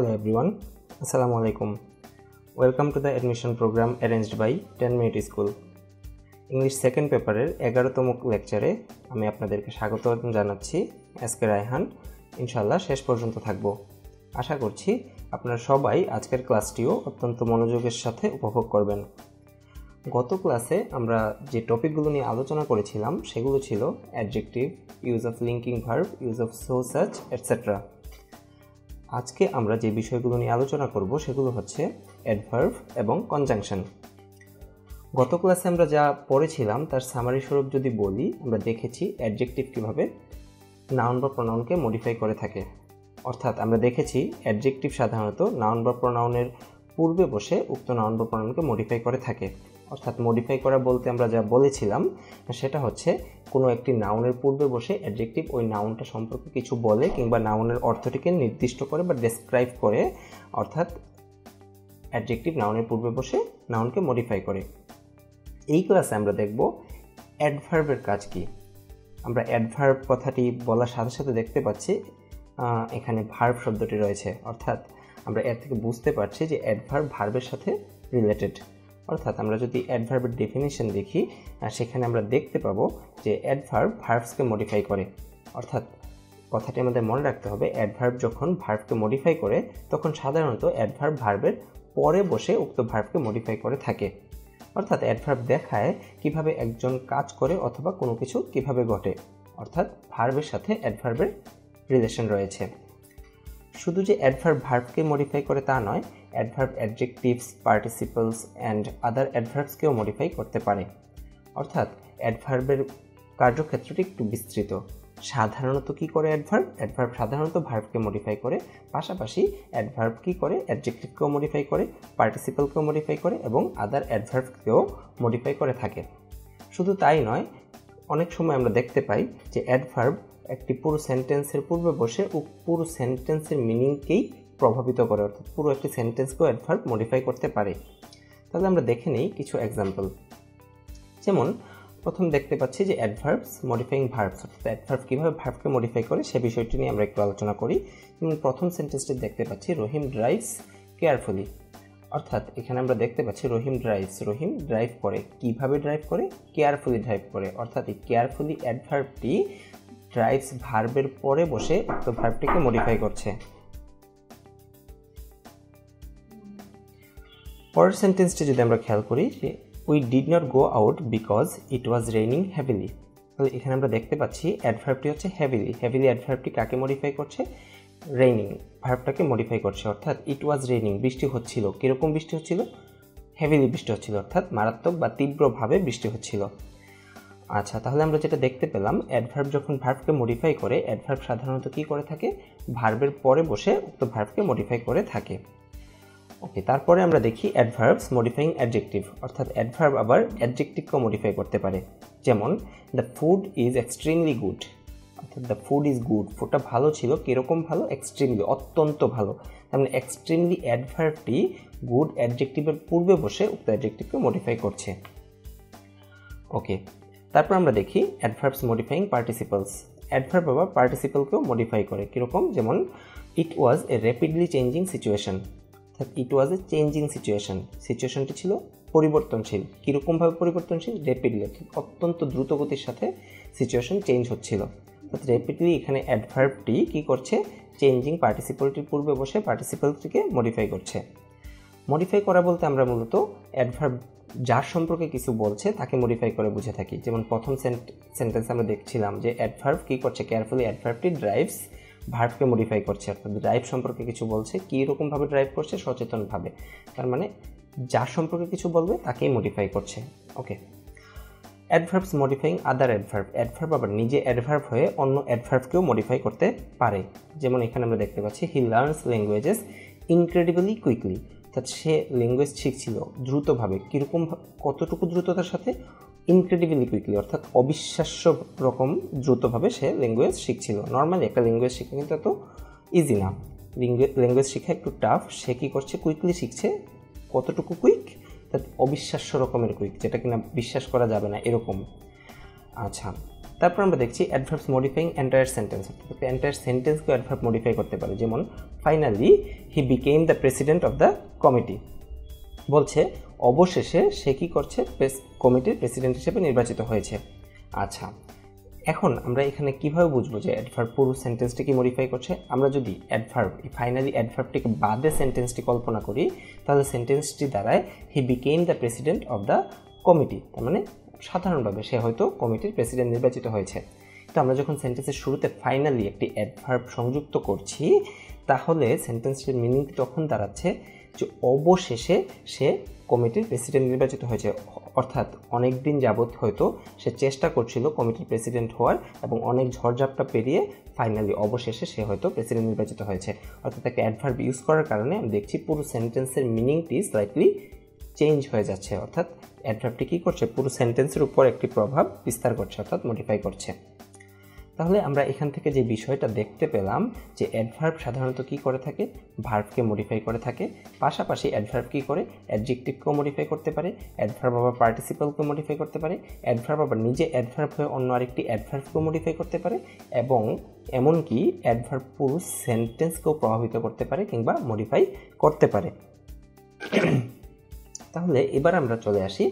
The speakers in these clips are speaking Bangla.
Hello everyone, Assalamu alaikum. Welcome to the admission program arranged by 10 Minute School. English second paper এর 11তম লেকচারে আমি আপনাদেরকে স্বাগত জানাচ্ছি। আজকে রায়হান ইনশাআল্লাহ শেষ পর্যন্ত থাকব। আশা করছি আপনারা সবাই আজকের ক্লাসটিও অত্যন্ত মনোযোগের সাথে উপভোগ করবেন। গত ক্লাসে আমরা যে টপিকগুলো নিয়ে আলোচনা করেছিলাম সেগুলো ছিল adjective, use of linking verb, use of so such etcetera. আজকে আমরা যে বিষয়গুলো নিয়ে আলোচনা করব সেগুলো হচ্ছে অ্যাডভার্ব এবং কনজাংশন। গত ক্লাসে আমরা যা পড়েছিলাম তার সামারি স্বরূপ যদি বলি, আমরা দেখেছি অ্যাডজেক্টিভ কীভাবে নাউন বা প্রোনাউনকে মডিফাই করে থাকে। অর্থাৎ আমরা দেখেছি অ্যাডজেক্টিভ সাধারণত নাউন বা প্রোনাউনের পূর্বে বসে উক্ত নাউন বা প্রোনাউনকে মডিফাই করে থাকে। অর্থাৎ মডিফাই করা বলতে আমরা যা বলেছিলাম সেটা হচ্ছে কোনো একটি নাউনের পূর্বে বসে অ্যাডজেক্টিভ ওই নাউনটা সম্পর্কে কিছু বলে কিংবা নাউনের অর্থটিকে নির্দিষ্ট করে বা ডেসক্রাইব করে। অর্থাৎ অ্যাডজেক্টিভ নাউনের পূর্বে বসে নাউনকে মডিফাই করে। এই ক্লাসে আমরা দেখব অ্যাডভার্বের কাজ কি। আমরা অ্যাডভার্ব কথাটি বলার সাথে সাথে দেখতে পাচ্ছি এখানে ভার্ব শব্দটি রয়েছে। অর্থাৎ আমরা এর থেকে বুঝতে পারছি যে অ্যাডভার্ব ভার্বের সাথে রিলেটেড। অর্থাৎ আমরা যদি অ্যাডভার্বের ডেফিনিশন দেখি সেখানে আমরা দেখতে পাবো যে অ্যাডভার্ব ভার্বসকে মডিফাই করে। অর্থাৎ কথাটি আমাদের মনে রাখতে হবে, অ্যাডভার্ব যখন ভার্বকে মডিফাই করে তখন সাধারণত অ্যাডভার্ব ভার্বের পরে বসে উক্ত ভার্বকে মডিফাই করে থাকে। অর্থাৎ অ্যাডভার্ব দেখায় কিভাবে একজন কাজ করে অথবা কোনো কিছু কিভাবে ঘটে। অর্থাৎ ভার্বের সাথে অ্যাডভার্বের রিলেশন রয়েছে। শুধু যে অ্যাডভার্ব ভার্বকে মডিফাই করে তা নয়, adverb adjectives, participles and other অ্যাডভার্বসকেও মডিফাই করতে পারে। অর্থাৎ অ্যাডভার্বের কার্যক্ষেত্রটি একটু বিস্তৃত। সাধারণত কি করে অ্যাডভার্ব সাধারণত ভার্বকে মডিফাই করে, পাশাপাশি অ্যাডভার্ব কি করে অ্যাডজেক্টিভকেও মডিফাই করে, পার্টিসিপলকেও মডিফাই করে এবং আদার অ্যাডভার্বকেও মডিফাই করে থাকে। শুধু তাই নয়, অনেক সময় আমরা দেখতে পাই যে অ্যাডভার্ব একটি পুরো সেন্টেন্সের পূর্বে বসে পুরো সেন্টেন্সের মিনিংকেই প্রভাবিত করে। অর্থাৎ পুরো একটি সেন্টেন্সকেও অ্যাডভার্ব মডিফাই করতে পারে। তাহলে আমরা দেখে নিই কিছু এক্সাম্পল। যেমন প্রথম দেখতে পাচ্ছি যে অ্যাডভার্বস মডিফাইং ভার্বস। অর্থাৎ অ্যাডভার্ব কীভাবে ভার্বকে মডিফাই করে সে বিষয়টি নিয়ে আমরা একটু আলোচনা করি। যেমন প্রথম সেন্টেন্সটি দেখতে পাচ্ছি রহিম ড্রাইভস কেয়ারফুলি। অর্থাৎ এখানে আমরা দেখতে পাচ্ছি রহিম ড্রাইভ করে। কিভাবে ড্রাইভ করে? কেয়ারফুলি ড্রাইভ করে। অর্থাৎ এই কেয়ারফুলি অ্যাডভার্বটি ড্রাইভস ভার্বের পরে বসে উক্ত ভার্বটিকে মডিফাই করছে। পরের সেন্টেন্সটি যদি আমরা খেয়াল করি যে we did not go out because it was raining heavily. তাহলে এখানে আমরা দেখতে পাচ্ছি অ্যাডভার্বটি হচ্ছে হেভিলি। হেভিলি অ্যাডভার্বটি কাকে মডিফাই করছে? রেইনিং ভার্বটাকে মডিফাই করছে। অর্থাৎ ইট ওয়াজ রেইনিং, বৃষ্টি হচ্ছিল। কীরকম বৃষ্টি হচ্ছিল? হেভিলি বৃষ্টি হচ্ছিল, অর্থাৎ মারাত্মক বা তীব্রভাবে বৃষ্টি হচ্ছিল। আচ্ছা, তাহলে আমরা যেটা দেখতে পেলাম, অ্যাডভার্ব যখন ভার্বকে মডিফাই করে, অ্যাডভার্ব সাধারণত কী করে থাকে? ভার্বের পরে বসে উক্ত ভার্বকে মডিফাই করে থাকে। ওকে, তারপরে আমরা দেখি অ্যাডভার্বস মডিফাইং অ্যাডজেক্টিভ। অর্থাৎ অ্যাডভার্ব আবার অ্যাডজেক্টিভকেও মডিফাই করতে পারে। যেমন the food is extremely good. অর্থাৎ দ্য ফুড ইজ গুড, ফুডটা ভালো ছিল। কীরকম ভালো? এক্সট্রিমলি, অত্যন্ত ভালো। তার মানে এক্সট্রিমলি অ্যাডভার্বটি গুড অ্যাডজেক্টিভের পূর্বে বসে উক্ত অ্যাডজেক্টিভকে মডিফাই করছে। ওকে, তারপর আমরা দেখি অ্যাডভার্বস মডিফাইং পার্টিসিপলস। অ্যাডভার্ব আবার পার্টিসিপলকেও মডিফাই করে। কীরকম? যেমন it was A rapidly changing situation. অর্থাৎ ইট ওয়াজ এ চেঞ্জিং সিচুয়েশন, সিচুয়েশনটি ছিল পরিবর্তনশীল। কীরকমভাবে পরিবর্তনশীল? র্যাপিডলি, অত্যন্ত দ্রুত গতির সাথে সিচুয়েশন চেঞ্জ হচ্ছিল। অর্থাৎ র্যাপিডলি এখানে অ্যাডভার্বটি কী করছে? চেঞ্জিং পার্টিসিপলটির পূর্বে বসে পার্টিসিপলটিকে মডিফাই করছে। মডিফাই করা বলতে আমরা মূলত অ্যাডভার্ব যার সম্পর্কে কিছু বলছে তাকে মডিফাই করে বুঝে থাকি। যেমন প্রথম সেন্টেন্স আমরা দেখছিলাম যে অ্যাডভার্ব কী করছে? কেয়ারফুলি অ্যাডভার্বটি ড্রাইভস ভার্বকে মডিফাই করছে। অর্থাৎ ড্রাইভ সম্পর্কে কিছু বলছে, কীরকমভাবে ড্রাইভ করছে? সচেতনভাবে। তার মানে যার সম্পর্কে কিছু বলবে তাকেই মডিফাই করছে। ওকে, অ্যাডভার্বস মডিফাইং আদার অ্যাডভার্ব। অ্যাডভার্ব আবার নিজে অ্যাডভার্ব হয়ে অন্য অ্যাডভার্বকেও মডিফাই করতে পারে। যেমন এখানে আমরা দেখতে পাচ্ছি he learns languages incredibly quickly. অর্থাৎ সে ল্যাঙ্গুয়েজ শিখছিল দ্রুতভাবে। কীরকম, কতটুকু দ্রুততার সাথে? ইনক্রেডিবলি কুইকলি, অর্থাৎ অবিশ্বাস্য রকম দ্রুতভাবে সে ল্যাঙ্গুয়েজ শিখছিল। নর্মালি একটা ল্যাঙ্গুয়েজ শেখা কিন্তু এত ইজি না, ল্যাঙ্গুয়েজ শেখা একটু টাফ। সে কী করছে? কুইকলি শিখছে। কতটুকু কুইক? অর্থাৎ অবিশ্বাস্য রকমের কুইক, যেটা কিনা বিশ্বাস করা যাবে না এরকম। আচ্ছা, তারপর আমরা দেখছি adverbs modifying entire sentence. Entire সেন্টেন্সকে অ্যাডভার্ব মডিফাই করতে পারে। যেমন finally he became the president of the committee. বলছে অবশেষে সে কী করছে, কমিটির প্রেসিডেন্ট হিসেবে নির্বাচিত হয়েছে। আচ্ছা, এখন আমরা এখানে কিভাবে বুঝবো যে অ্যাডভার্ব পুরো সেন্টেন্সটিকে মডিফাই করছে? আমরা যদি অ্যাডভার্ব ফাইনালি অ্যাডভার্বটিকে বাদে সেন্টেন্সটি কল্পনা করি, তাহলে সেন্টেন্সটি দাঁড়ায় হি became the president of the committee. তার মানে সাধারণভাবে সে হয়তো কমিটির প্রেসিডেন্ট নির্বাচিত হয়েছে। তো আমরা যখন সেন্টেন্সের শুরুতে ফাইনালি একটি অ্যাডভার্ব সংযুক্ত করছি, তাহলে সেন্টেন্সটির মিনিং তখন দাঁড়াচ্ছে যে অবশেষে সে কমিটির প্রেসিডেন্ট নির্বাচিত হয়েছে। অর্থাৎ অনেক দিন যাবৎ হয়তো সে চেষ্টা করছিল কমিটির প্রেসিডেন্ট হওয়ার, এবং অনেক ঝড়ঝাপটা পেরিয়ে ফাইনালি অবশেষে সে হয়তো প্রেসিডেন্ট নির্বাচিত হয়েছে। অর্থাৎ একটা অ্যাডভার্ব ইউজ করার কারণে আমি দেখছি পুরো সেন্টেন্সের মিনিংটি স্লাইটলি চেঞ্জ হয়ে যাচ্ছে। অর্থাৎ অ্যাডভার্বটি কী করছে, পুরো সেন্টেন্সের উপর একটি প্রভাব বিস্তার করছে, অর্থাৎ মডিফাই করছে। তাহলে আমরা এখান থেকে যে বিষয়টা দেখতে পেলাম যে অ্যাডভার্ব সাধারণত কী করে থাকে, ভার্বকে মডিফাই করে থাকে। পাশাপাশি অ্যাডভার্ব কী করে, অ্যাডজেক্টিভকেও মডিফাই করতে পারে, অ্যাডভার্ব আবার পার্টিসিপালকেও মডিফাই করতে পারে, অ্যাডভার্ব আবার নিজে অ্যাডভার্ব হয়ে অন্য আরেকটি অ্যাডভার্বকেও মডিফাই করতে পারে, এবং এমনকি অ্যাডভার্ব পুরো সেন্টেন্সকেও প্রভাবিত করতে পারে কিংবা মডিফাই করতে পারে। তাহলে এবার আমরা চলে আসি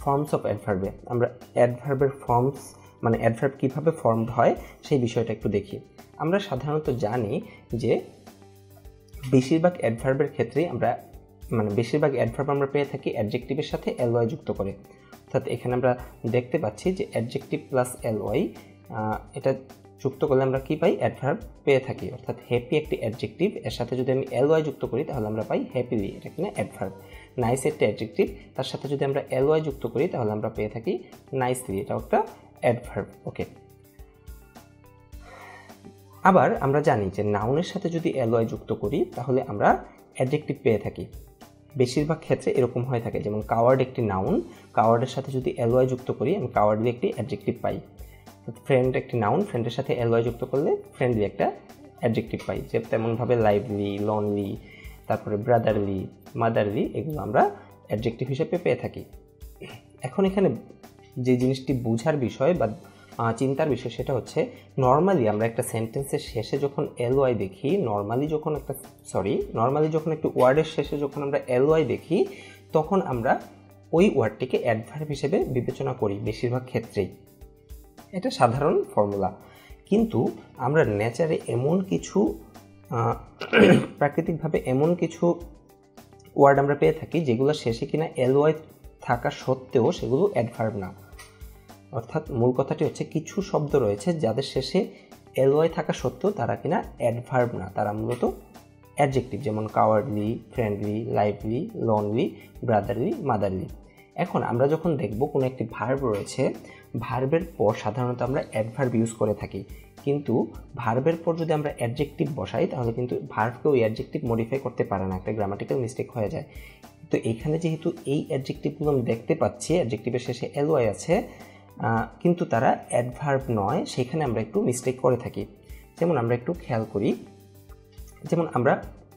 ফর্মস অফ অ্যাডভার্বে। আমরা অ্যাডভার্বের ফর্মস মানে অ্যাডভার্ব কীভাবে ফর্মড হয় সেই বিষয়টা একটু দেখি। আমরা সাধারণত জানি যে বেশিরভাগ অ্যাডভার্বের ক্ষেত্রেই বেশিরভাগ অ্যাডভার্ব আমরা পেয়ে থাকি অ্যাডজেক্টিভের সাথে এলওয়াই যুক্ত করে। অর্থাৎ এখানে আমরা দেখতে পাচ্ছি যে অ্যাডজেক্টিভ প্লাস এলওয়াই, এটা যুক্ত করলে আমরা কী পাই, অ্যাডভার্ব পেয়ে থাকি। অর্থাৎ হ্যাপি একটি অ্যাডজেক্টিভ, এর সাথে যদি আমি এলওয়াই যুক্ত করি তাহলে আমরা পাই হ্যাপিলি, এটা কিনা অ্যাডভার্ব। নাইস একটি অ্যাডজেক্টিভ, তার সাথে যদি আমরা এলওয়াই যুক্ত করি তাহলে আমরা পেয়ে থাকি নাইসলি, এটাও একটা অ্যাডভার্ব। ওকে, আবার আমরা জানি যে নাউনের সাথে যদি এলওয়াই যুক্ত করি তাহলে আমরা অ্যাডজেক্টিভ পেয়ে থাকি। বেশিরভাগ ক্ষেত্রে এরকম হয়ে থাকে, যেমন কাওয়ার্ড একটি নাউন, কাওয়ার্ডের সাথে যদি এলওয়াই যুক্ত করি আমি কাওয়ার্ডলি একটি অ্যাডজেক্টিভ পাই। ফ্রেন্ড একটি নাউন, ফ্রেন্ডের সাথে এলওয়াই যুক্ত করলে ফ্রেন্ডলি একটা অ্যাডজেক্টিভ পাই। যে তেমনভাবে লাইভলি, লনলি, তারপরে ব্রাদারলি, মাদারলি, এগুলো আমরা অ্যাডজেক্টিভ হিসেবে পেয়ে থাকি। এখন এখানে যে জিনিসটি বোঝার বিষয় বা চিন্তার বিষয় সেটা হচ্ছে, নর্মালি আমরা একটা সেন্টেন্সের শেষে যখন এলওয়াই দেখি, নর্মালি যখন একটু ওয়ার্ডের শেষে যখন আমরা এলওয়াই দেখি, তখন আমরা ওই ওয়ার্ডটিকে অ্যাডভার্ব হিসেবে বিবেচনা করি বেশিরভাগ ক্ষেত্রেই। এটা সাধারণ ফর্মুলা। কিন্তু আমরা নেচারে এমন কিছু প্রাকৃতিকভাবে এমন কিছু ওয়ার্ড আমরা পেয়ে থাকি যেগুলো শেষে কিনা এলওয়াই থাকা সত্ত্বেও সেগুলো অ্যাডভার্ব না। অর্থাৎ মূল কথাটি হচ্ছে, কিছু শব্দ রয়েছে যাদের শেষে এলওয়াই থাকা সত্ত্বেও তারা কিনা অ্যাডভার্ব না, তারা মূলত অ্যাডজেক্টিভ, যেমন cowardly, friendly, lively, lonely, brotherly, motherly. এখন আমরা যখন দেখব কোনো একটি ভার্ব রয়েছে, ভার্বের পর সাধারণত আমরা অ্যাডভার্ব ইউজ করে থাকি, কিন্তু ভার্বের পর যদি আমরা অ্যাডজেক্টিভ বসাই তাহলে কিন্তু ভার্বকে ওই অ্যাডজেক্টিভ মডিফাই করতে পারে না, একটা গ্রামাটিক্যাল মিস্টেক হয়ে যায়। তো এখানে যেহেতু এই অ্যাডজেক্টিভগুলো আমি দেখতে পাচ্ছি, অ্যাডজেক্টিভের শেষে এলওয়াই আছে কিন্তু তারা অ্যাডভার্ব নয়, সেখানে আমরা একটু মিস্টেক করে থাকি। যেমন আমরা একটু খেয়াল করি, যেমন আমরা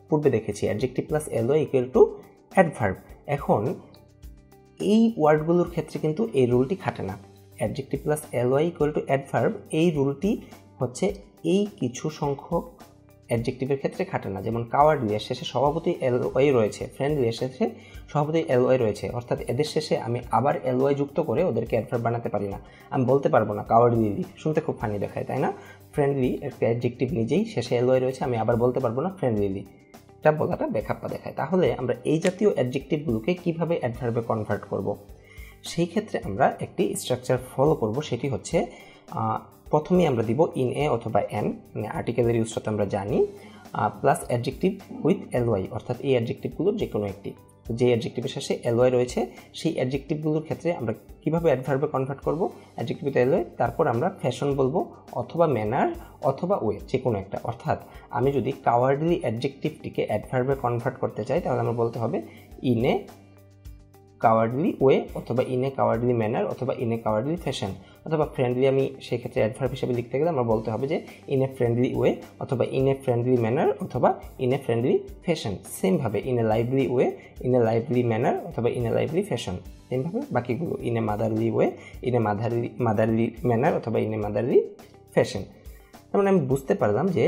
পূর্বে দেখেছি adjective plus LY equal to adverb. এখন এই ওয়ার্ডগুলোর ক্ষেত্রে কিন্তু এই রুলটি খাটে না। Adjective plus LY equal to adverb, এই রুলটি হচ্ছে এই কিছু সংখ্যক অ্যাডজেক্টিভের ক্ষেত্রে খাটে না। যেমন কাওয়ার্ডলি এর শেষে স্বভাবতই এলওয়াই রয়েছে, ফ্রেন্ডলি এর শেষে স্বভাবতই এলওয়াই রয়েছে, অর্থাৎ এদের শেষে আমি আবার এলওয়াই যুক্ত করে ওদেরকে অ্যাডভার্ব বানাতে পারি না। আমি বলতে পারবো না কাওয়ার্ডলি, শুনতে খুব ফানি দেখায় তাই না? ফ্রেন্ডলি একটা অ্যাডজেক্টিভ নিজেই শেষে এলওয়াই রয়েছে, আমি আবার বলতে পারবো না ফ্রেন্ডলি, এটা বলাটা বেখাপ্পা দেখায়। তাহলে আমরা এই জাতীয় অ্যাডজেক্টিভগুলোকে কিভাবে অ্যাডভার্বে কনভার্ট করব? সেই ক্ষেত্রে আমরা একটি স্ট্রাকচার ফলো করব, সেটি হচ্ছে প্রথমেই আমরা দিব ইন এ অথবা এন, মানে আর্টিকেলের ইউজটা তো আমরা জানি, প্লাস অ্যাডজেক্টিভ উইথ এলওয়াই, অর্থাৎ এই অ্যাডজেক্টিভগুলোর যে কোনো একটি, যে অ্যাডজেক্টিভের শেষে এলওয়াই রয়েছে সেই অ্যাডজেক্টিভগুলোর ক্ষেত্রে আমরা কীভাবে অ্যাডভার্বে কনভার্ট করব, অ্যাডজেক্টিভ উইথ এলওয়াই, তারপর আমরা ফ্যাশন বলবো অথবা ম্যানার অথবা ওয়ে, যে কোনো একটা। অর্থাৎ আমি যদি কাওয়ার্ডলি অ্যাডজেক্টিভটিকে অ্যাডভার্বে কনভার্ট করতে চাই তাহলে আমার বলতে হবে ইন এ কাওয়ার্ডলি ওয়ে অথবা ইন এ কাওয়ার্ডলি ম্যানার অথবা ইন এ কাওয়ার্ডলি ফ্যাশন, অথবা ফ্রেন্ডলি আমি সেই ক্ষেত্রে অ্যাডভার্ব হিসেবে লিখতে গেলে আমরা বলতে হবে যে ইন এ ফ্রেন্ডলি ওয়ে অথবা ইন এ ফ্রেন্ডলি ম্যানার অথবা ইন এ ফ্রেন্ডলি ফ্যাশন। সেমভাবে in a lively way, in a lively manner অথবা ইন এ লাইভলি ফ্যাশন। সেমভাবে বাকিগুলো in a motherly way, in a motherly manner অথবা ইন এ মাদারলি ফ্যাশন। তার মানে আমি বুঝতে পারলাম যে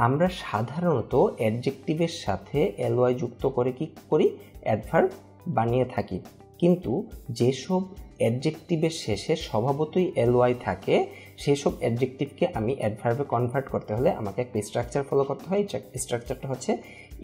আমরা সাধারণত অ্যাডজেক্টিভের সাথে ly যুক্ত করে কি করি, অ্যাডভার্ব বানিয়ে থাকি। কিন্তু যেসব অ্যাডজেক্টিভের শেষে স্বভাবতই ly থাকে সেসব অ্যাডজেক্টিভকে আমি অ্যাডভার্বে কনভার্ট করতে হলে আমাকে একটা স্ট্রাকচার ফলো করতে হয়। স্ট্রাকচারটা হচ্ছে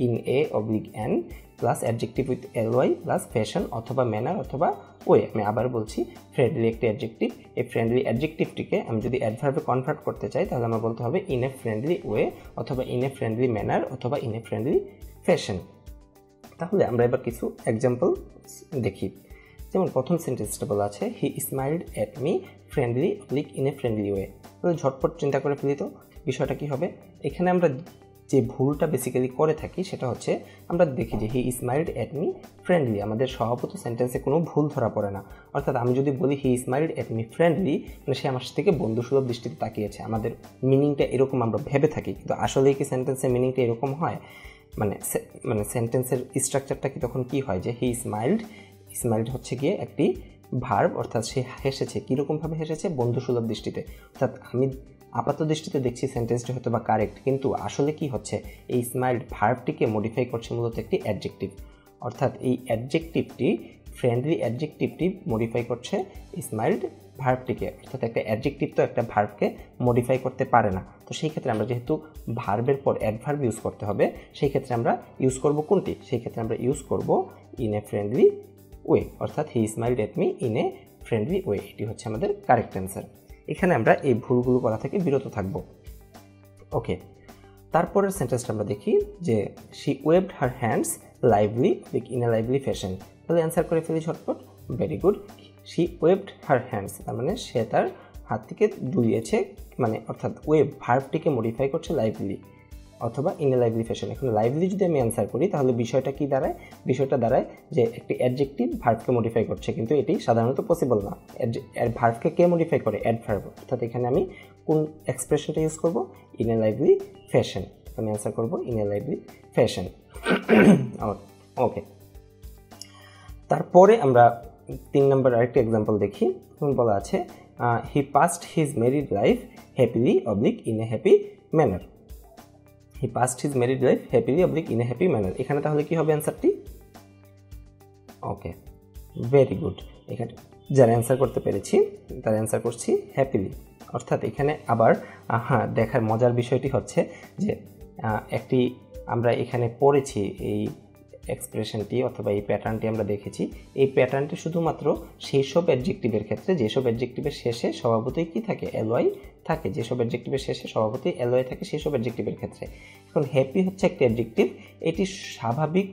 in a oblique N plus adjective with ly plus fashion অথবা ম্যানার অথবা ওয়ে। আমি আবার বলছি, ফ্রেন্ডলি একটি অ্যাডজেক্টিভ, এই ফ্রেন্ডলি অ্যাডজেক্টিভটিকে আমি যদি অ্যাডভার্বে কনভার্ট করতে চাই তাহলে আমার বলতে হবে ইন এ ফ্রেন্ডলি ওয়ে অথবা ইন এ ফ্রেন্ডলি ম্যানার অথবা ইন এ ফ্রেন্ডলি ফ্যাশন। তাহলে আমরা এবার কিছু এক্সাম্পল দেখি। যেমন প্রথম সেন্টেন্সটা বলা আছে he smiled at me friendly oblique in a friendly way. তাহলে ঝটপট চিন্তা করে ফেলি তো বিষয়টা কী হবে। এখানে আমরা যে ভুলটা বেসিক্যালি করে থাকি সেটা হচ্ছে আমরা দেখি যে হি স্মাইলড অ্যাট মি ফ্রেন্ডলি, আমাদের স্বভাবত সেন্টেন্সে কোনো ভুল ধরা পড়ে না। অর্থাৎ আমি যদি বলি হি স্মাইলড অ্যাট মি ফ্রেন্ডলি, মানে সে আমার থেকে বন্ধুসুলভ দৃষ্টিতে তাকিয়েছে, আমাদের মিনিংটা এরকম আমরা ভেবে থাকি, কিন্তু আসলেই কি সেন্টেন্সের মিনিংটা এরকম হয়? মানে সেন্টেন্সের স্ট্রাকচারটা কি তখন কি হয় যে হি স্মাইলড হচ্ছে গিয়ে একটি ভার্ব, অর্থাৎ সে হেসেছে। কীরকমভাবে হেসেছে? বন্ধুসুলভ দৃষ্টিতে। অর্থাৎ আমি আপাত দৃষ্টিতে দেখছি সেন্টেন্সটি হয়তো বা কারেক্ট, কিন্তু আসলে কি হচ্ছে, এই স্মাইলড ভার্বটিকে মডিফাই করছে মূলত একটি অ্যাডজেক্টিভ। অর্থাৎ এই অ্যাডজেক্টিভটি, ফ্রেন্ডলি অ্যাডজেক্টিভটি মডিফাই করছে স্মাইলড ভার্বটিকে। অর্থাৎ একটা অ্যাডজেক্টিভ তো একটা ভার্বকে মডিফাই করতে পারে না। তো সেই ক্ষেত্রে আমরা যেহেতু ভার্বের পর অ্যাডভার্ব ইউজ করতে হবে, সেই ক্ষেত্রে আমরা ইউজ করব কোনটি? সেই ক্ষেত্রে আমরা ইউজ করব ইন এ ফ্রেন্ডলি ওয়ে, অর্থাৎ he smiled at me in a friendly way. এটি হচ্ছে আমাদের কারেক্ট অ্যান্সার। এখানে আমরা এই ভুলগুলো করা থেকে বিরত থাকব। ওকে, তারপরের সেন্টেন্সটা আমরা দেখি যে she waved her hands lively in a lively fashion. তাহলে অ্যান্সার করে ফেলি ঝটপট। Very good, she waved her hands, তার মানে সে তার হাত থেকে দুলিয়েছে, মানে অর্থাৎ ওয়েভ ভার্বটিকে মডিফাই করছে লাইভলি অথবা ইন এ লাইভলি ফ্যাশন। এখন লাইভলি যদি আমি অ্যান্সার করি তাহলে বিষয়টা কি দাঁড়ায়? বিষয়টা দাঁড়ায় যে একটি অ্যাডজেক্টিভ ভার্বকে মডিফাই করছে, কিন্তু এটি সাধারণত পসিবল না। ভার্বকে কে মডিফাই করে? অ্যাডভার্ব। অর্থাৎ এখানে আমি কোন এক্সপ্রেশনটা ইউজ করব? In a lively fashion. আমি অ্যান্সার করব ইন এ লাইভলি ফ্যাশন। ওকে, তারপরে আমরা 3 নম্বর আরেকটি এক্সাম্পল দেখি। এখন বলা আছে he passed his married life happily oblique in a happy manner. He passed his married life happily oblique in a happy manner. এখানে তাহলে কি হবে অ্যান্সারটি? Okay, very good. এখানে যারা অ্যান্সার করতে পেরেছি তারা অ্যান্সার করছি হ্যাপিলি। অর্থাৎ এখানে আবার দেখার মজার বিষয়টি হচ্ছে যে আমরা এখানে পড়েছি এই এক্সপ্রেশনটি অথবা এই প্যাটার্নটি আমরা দেখেছি। এই প্যাটার্নটি শুধুমাত্র সেই সব অ্যাডজেক্টিভের ক্ষেত্রে যেসব অ্যাডজেক্টিভের শেষে স্বভাবতই কি থাকে? ly থাকে। যেসব অ্যাডজেক্টিভের শেষে স্বভাবতই ly থাকে সেই সব অ্যাডজেক্টিভের ক্ষেত্রে। এখন হ্যাপি হচ্ছে একটি অ্যাডজেক্টিভ, এটি স্বাভাবিক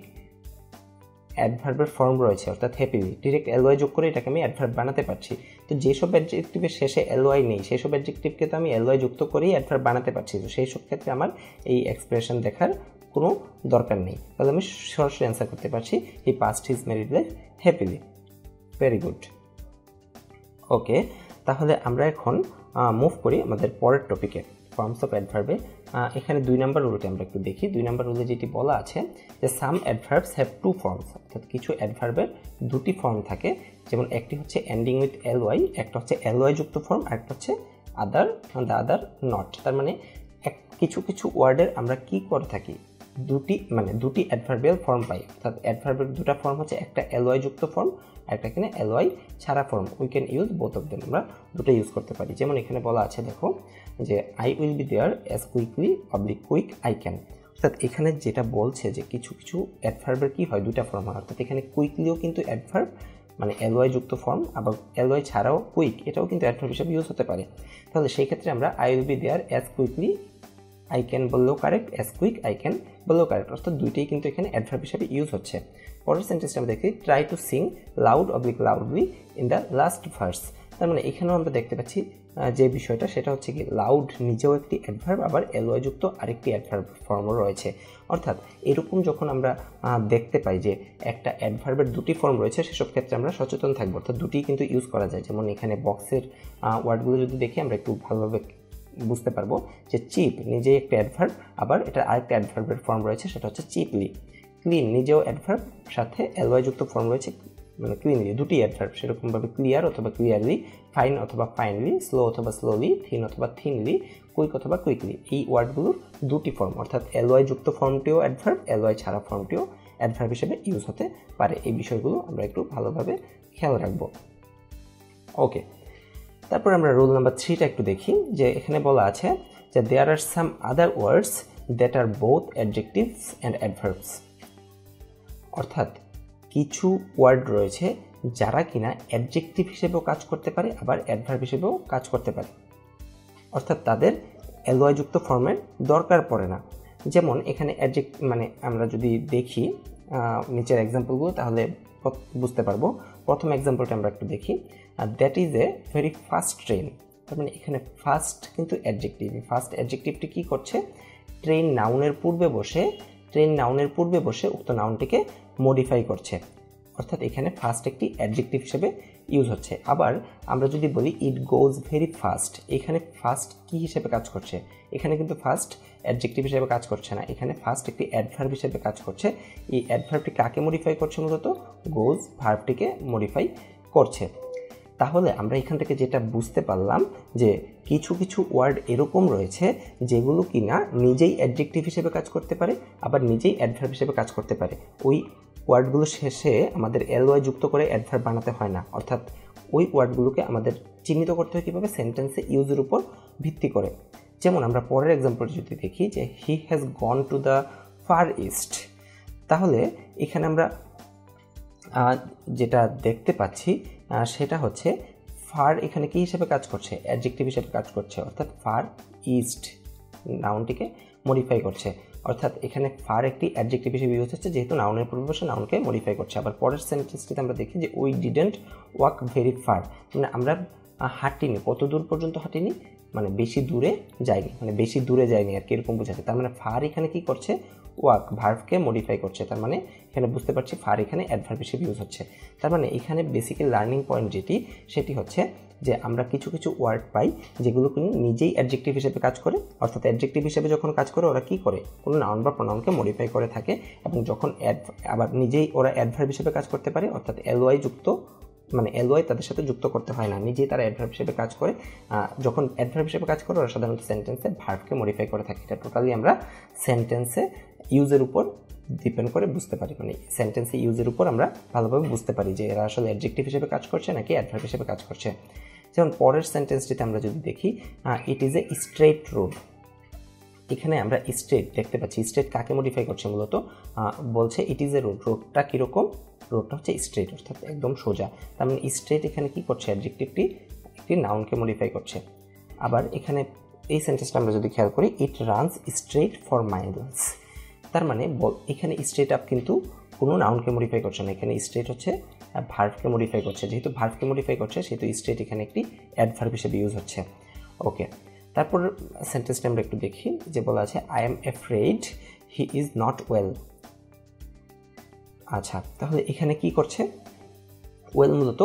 অ্যাডভার্বের ফর্ম রয়েছে, অর্থাৎ হ্যাপিলি ডিরেক্ট ly যোগ করে এটাকে আমি অ্যাডভার্ব বানাতে পারছি। তো যেসব অ্যাডজেক্টিভের শেষে ly নেই সেই সব অ্যাডজেক্টিভকে তো আমি ly যুক্ত করেই অ্যাডভার্ব বানাতে পারছি। তো সেই সব ক্ষেত্রে আমার এই এক্সপ্রেশন দেখার কোনো দরকার নেই। তাহলে আমি সরাসরি অ্যান্সার করতে পারছি he passed his married life happily. Very good. Okay, তাহলে আমরা এখন মুভ করি আমাদের পরের টপিকে, ফর্মস অফ অ্যাডভার্বে। এখানে 2 নম্বর রুলটি আমরা একটু দেখি। 2 নম্বর রুলে যেটি বলা আছে যে সাম অ্যাডভার্বস হ্যাভ 2 ফর্মস, অর্থাৎ কিছু অ্যাডভার্বের 2টি ফর্ম থাকে। যেমন একটি হচ্ছে এন্ডিং উইথ ly, একটা হচ্ছে ly যুক্ত ফর্ম, আর একটা হচ্ছে আদার, দ্য আদার নট। তার মানে কিছু কিছু ওয়ার্ডের আমরা কি করে থাকি? দুটি অ্যাডভার্বিয়াল ফর্ম পাই। অর্থাৎ অ্যাডভার্বের 2টা ফর্ম হচ্ছে একটা ly যুক্ত ফর্ম আর একটা এখানে ly ছাড়া form. We can use both of them, আমরা দুটো ইউজ করতে পারি। যেমন এখানে বলা আছে দেখো যে I will be there as quickly অবলিক কুইক আই ক্যান। অর্থাৎ এখানে যেটা বলছে যে কিছু কিছু অ্যাডভার্বের কি হয়? 2টা ফর্ম হয়। অর্থাৎ এখানে কুইকলিও কিন্তু অ্যাডভার্ব, মানে ly যুক্ত ফর্ম, আবার ly ছাড়াও কুইক, এটাও কিন্তু অ্যাডভার্ব হিসেবে ইউজ হতে পারে। তাহলে সেই ক্ষেত্রে আমরা I will be there as quickly I can বললেও correct, as quick I can বললেও কারেক্ট। অর্থাৎ দুইটাই কিন্তু এখানে অ্যাডভার্ব হিসেবে ইউজ হচ্ছে। পরের সেন্টেন্সটা আমরা দেখি try to Singh loud oblique loudly in the last verse. তার মানে এখানেও আমরা দেখতে পাচ্ছি যে বিষয়টা সেটা হচ্ছে কি লাউড নিজেও একটি অ্যাডভার্ব, আবার ly যুক্ত আরেকটি অ্যাডভার্ব ফর্মও রয়েছে। অর্থাৎ এরকম যখন আমরা দেখতে পাই যে একটা অ্যাডভার্বের 2টি ফর্ম রয়েছে সেসব ক্ষেত্রে আমরা সচেতন থাকবো। অর্থাৎ দুটিই কিন্তু ইউজ করা যায়। যেমন এখানে বক্সের ওয়ার্ডগুলো যদি দেখি আমরা একটু ভালোভাবে বুঝতে পারবো যে চিপ নিজেই একটা অ্যাডভার্ব, আবার এটা আরেকটা অ্যাডভার্বের ফর্ম রয়েছে সেটা হচ্ছে চিপলি। ক্লিন নিজেও অ্যাডভার্ব, সাথে ly যুক্ত ফর্ম রয়েছে মানে ক্লিনলি, দুটি অ্যাডভার্ব সেরকমভাবে ক্লিয়ার অথবা ক্লিয়ারলি, ফাইন অথবা ফাইনলি, স্লো অথবা স্লোলি, থিন অথবা থিনলি, কুইক অথবা কুইকলি, এই ওয়ার্ডগুলোর দুটি ফর্ম অর্থাৎ এলওয়াই যুক্ত ফর্মটিও অ্যাডভার্ব, এলওয়াই ছাড়া ফর্মটিও অ্যাডভার্ব হিসেবে ইউজ হতে পারে। এই বিষয়গুলো আমরা একটু ভালোভাবে খেয়াল রাখবো। ওকে, তারপর আমরা রুল নাম্বার 3টা একটু দেখি, যে এখানে বলা আছে যে there are some other words that are both adjectives and adverbs, অর্থাৎ কিছু ওয়ার্ড রয়েছে যারা কিনা অ্যাডজেক্টিভ হিসেবেও কাজ করতে পারে আবার অ্যাডভার্ব হিসেবেও কাজ করতে পারে, অর্থাৎ তাদের এলওয়াই যুক্ত ফর্মের দরকার পড়ে না। যেমন এখানে মানে আমরা যদি দেখি নিচের এক্সাম্পলগুলো তাহলে বুঝতে পারবো। প্রথম এক্সাম্পলটা আমরা একটু দেখি, that is a very fast train. তার মানে এখানে ফাস্ট কিন্তু অ্যাডজেক্টিভ, ফাস্ট অ্যাডজেক্টিভটি কী করছে, ট্রেন নাউনের পূর্বে বসে উক্ত নাউনটিকে মডিফাই করছে, অর্থাৎ এখানে ফাস্ট একটি অ্যাডজেক্টিভ হিসেবে ইউজ হচ্ছে। আবার আমরা যদি বলি ইট গোজ ভেরি ফাস্ট, এখানে ফাস্ট কি হিসেবে কাজ করছে, এখানে কিন্তু ফাস্ট অ্যাডজেক্টিভ হিসেবে কাজ করছে না, এখানে ফাস্ট একটি অ্যাডভার্ব হিসেবে কাজ করছে। এই অ্যাডভার্বটি কাকে মডিফাই করছে, মূলত গোজ ভার্বটিকে মডিফাই করছে। তাহলে আমরা এখান থেকে যেটা বুঝতে পারলাম যে কিছু কিছু ওয়ার্ড এরকম রয়েছে যেগুলো কিনা নিজেই অ্যাডজেক্টিভ হিসেবে কাজ করতে পারে আবার নিজেই অ্যাডভার্ব হিসেবে কাজ করতে পারে। ওই ওয়ার্ডগুলো শেষে আমাদের এলওয়াই যুক্ত করে অ্যাডভার্ব বানাতে হয় না, অর্থাৎ ওই ওয়ার্ডগুলোকে আমাদের চিহ্নিত করতে হয় কীভাবে, সেন্টেন্সে ইউজের উপর ভিত্তি করে। যেমন আমরা পরের এক্সাম্পল যদি দেখি যে he has gone to the Far East, তাহলে এখানে আমরা যেটা দেখতে পাচ্ছি সেটা হচ্ছে ফার এখানে কি হিসেবে কাজ করছে, অ্যাডজেক্টিভ হিসেবে কাজ করছে, অর্থাৎ ফার ইস্ট নাউনটিকে মডিফাই করছে, অর্থাৎ এখানে ফার একটি অ্যাডজেক্টিভ হিসেবে ইউজ হচ্ছে যেহেতু নাউনের পূর্বে বসে নাউনকে মডিফাই করছে। আবার পরের সেন্টেন্সটিতে আমরা দেখি যে we didn't walk very far, মানে আমরা হাঁটিনি, কত দূর পর্যন্ত হাঁটিনি, মানে বেশি দূরে যায়নি আর কি, এরকম বোঝাচ্ছে। তার মানে ফার এখানে কি করছে, ওয়াক ভার্বকে মডিফাই করছে, তার মানে এখানে বুঝতে পারছি ফার এখানে অ্যাডভার্ব হিসেবে ইউজ হচ্ছে। তার মানে এখানে বেসিক্যালি লার্নিং পয়েন্ট সেটি হচ্ছে যে আমরা কিছু কিছু ওয়ার্ড পাই যেগুলো কিন্তু নিজেই অ্যাডজেক্টিভ হিসেবে কাজ করে, অর্থাৎ অ্যাডজেক্টিভ হিসেবে যখন কাজ করে ওরা কি করে, কোনো নাউন বা প্রনাউনকে মডিফাই করে থাকে, এবং যখন আবার নিজেই ওরা অ্যাডভার্ব হিসেবে কাজ করতে পারে, অর্থাৎ এলওয়াই তাদের সাথে যুক্ত করতে হয় না, নিজেই তারা অ্যাডভার্ব হিসেবে কাজ করে। যখন অ্যাডভার্ব হিসেবে কাজ করে ওরা সাধারণত সেন্টেন্সে ভার্বকে মডিফাই করে থাকে। এটা টোটালি আমরা সেন্টেন্সে ইউজের উপর ডিপেন্ড করে বুঝতে পারি, মানে সেন্টেন্সে ইউজের উপর আমরা ভালোভাবে বুঝতে পারি যে এরা আসলে অ্যাডজেক্টিভ হিসেবে কাজ করছে নাকি অ্যাডভার্ব হিসেবে কাজ করছে। যেমন পরের সেন্টেন্সটিতে আমরা যদি দেখি it is a straight road, এখানে আমরা স্ট্রেট দেখতে পাচ্ছি, স্ট্রেট কাকে মডিফাই করছে, মূলত বলছে ইট ইজ এ রোড, রোডটা কীরকম, রোডটা হচ্ছে স্ট্রেট অর্থাৎ একদম সোজা। তার মানে স্ট্রেট এখানে কি করছে, অ্যাডজেক্টিভটি একটি নাউনকে মডিফাই করছে। আবার এখানে এই সেন্টেন্সটা আমরা যদি খেয়াল করি ইট রানস স্ট্রেট ফর মাইলস, তার মানে এখানে স্ট্রেট আপ কিন্তু কোনো নাউনকে মডিফাই করছে না, এখানে স্ট্রেট হচ্ছে ভার্বকে মডিফাই করছে, যেহেতু ভার্বকে মডিফাই করছে সেহেতু স্ট্রেট এখানে একটি অ্যাডভার্ব হিসেবে ইউজ হচ্ছে। ওকে, তারপর সেন্টেন্সটা আমরা একটু দেখি যে বলা আছে I am afraid he is not well. আচ্ছা, তাহলে এখানে কি করছে, ওয়েল মূলত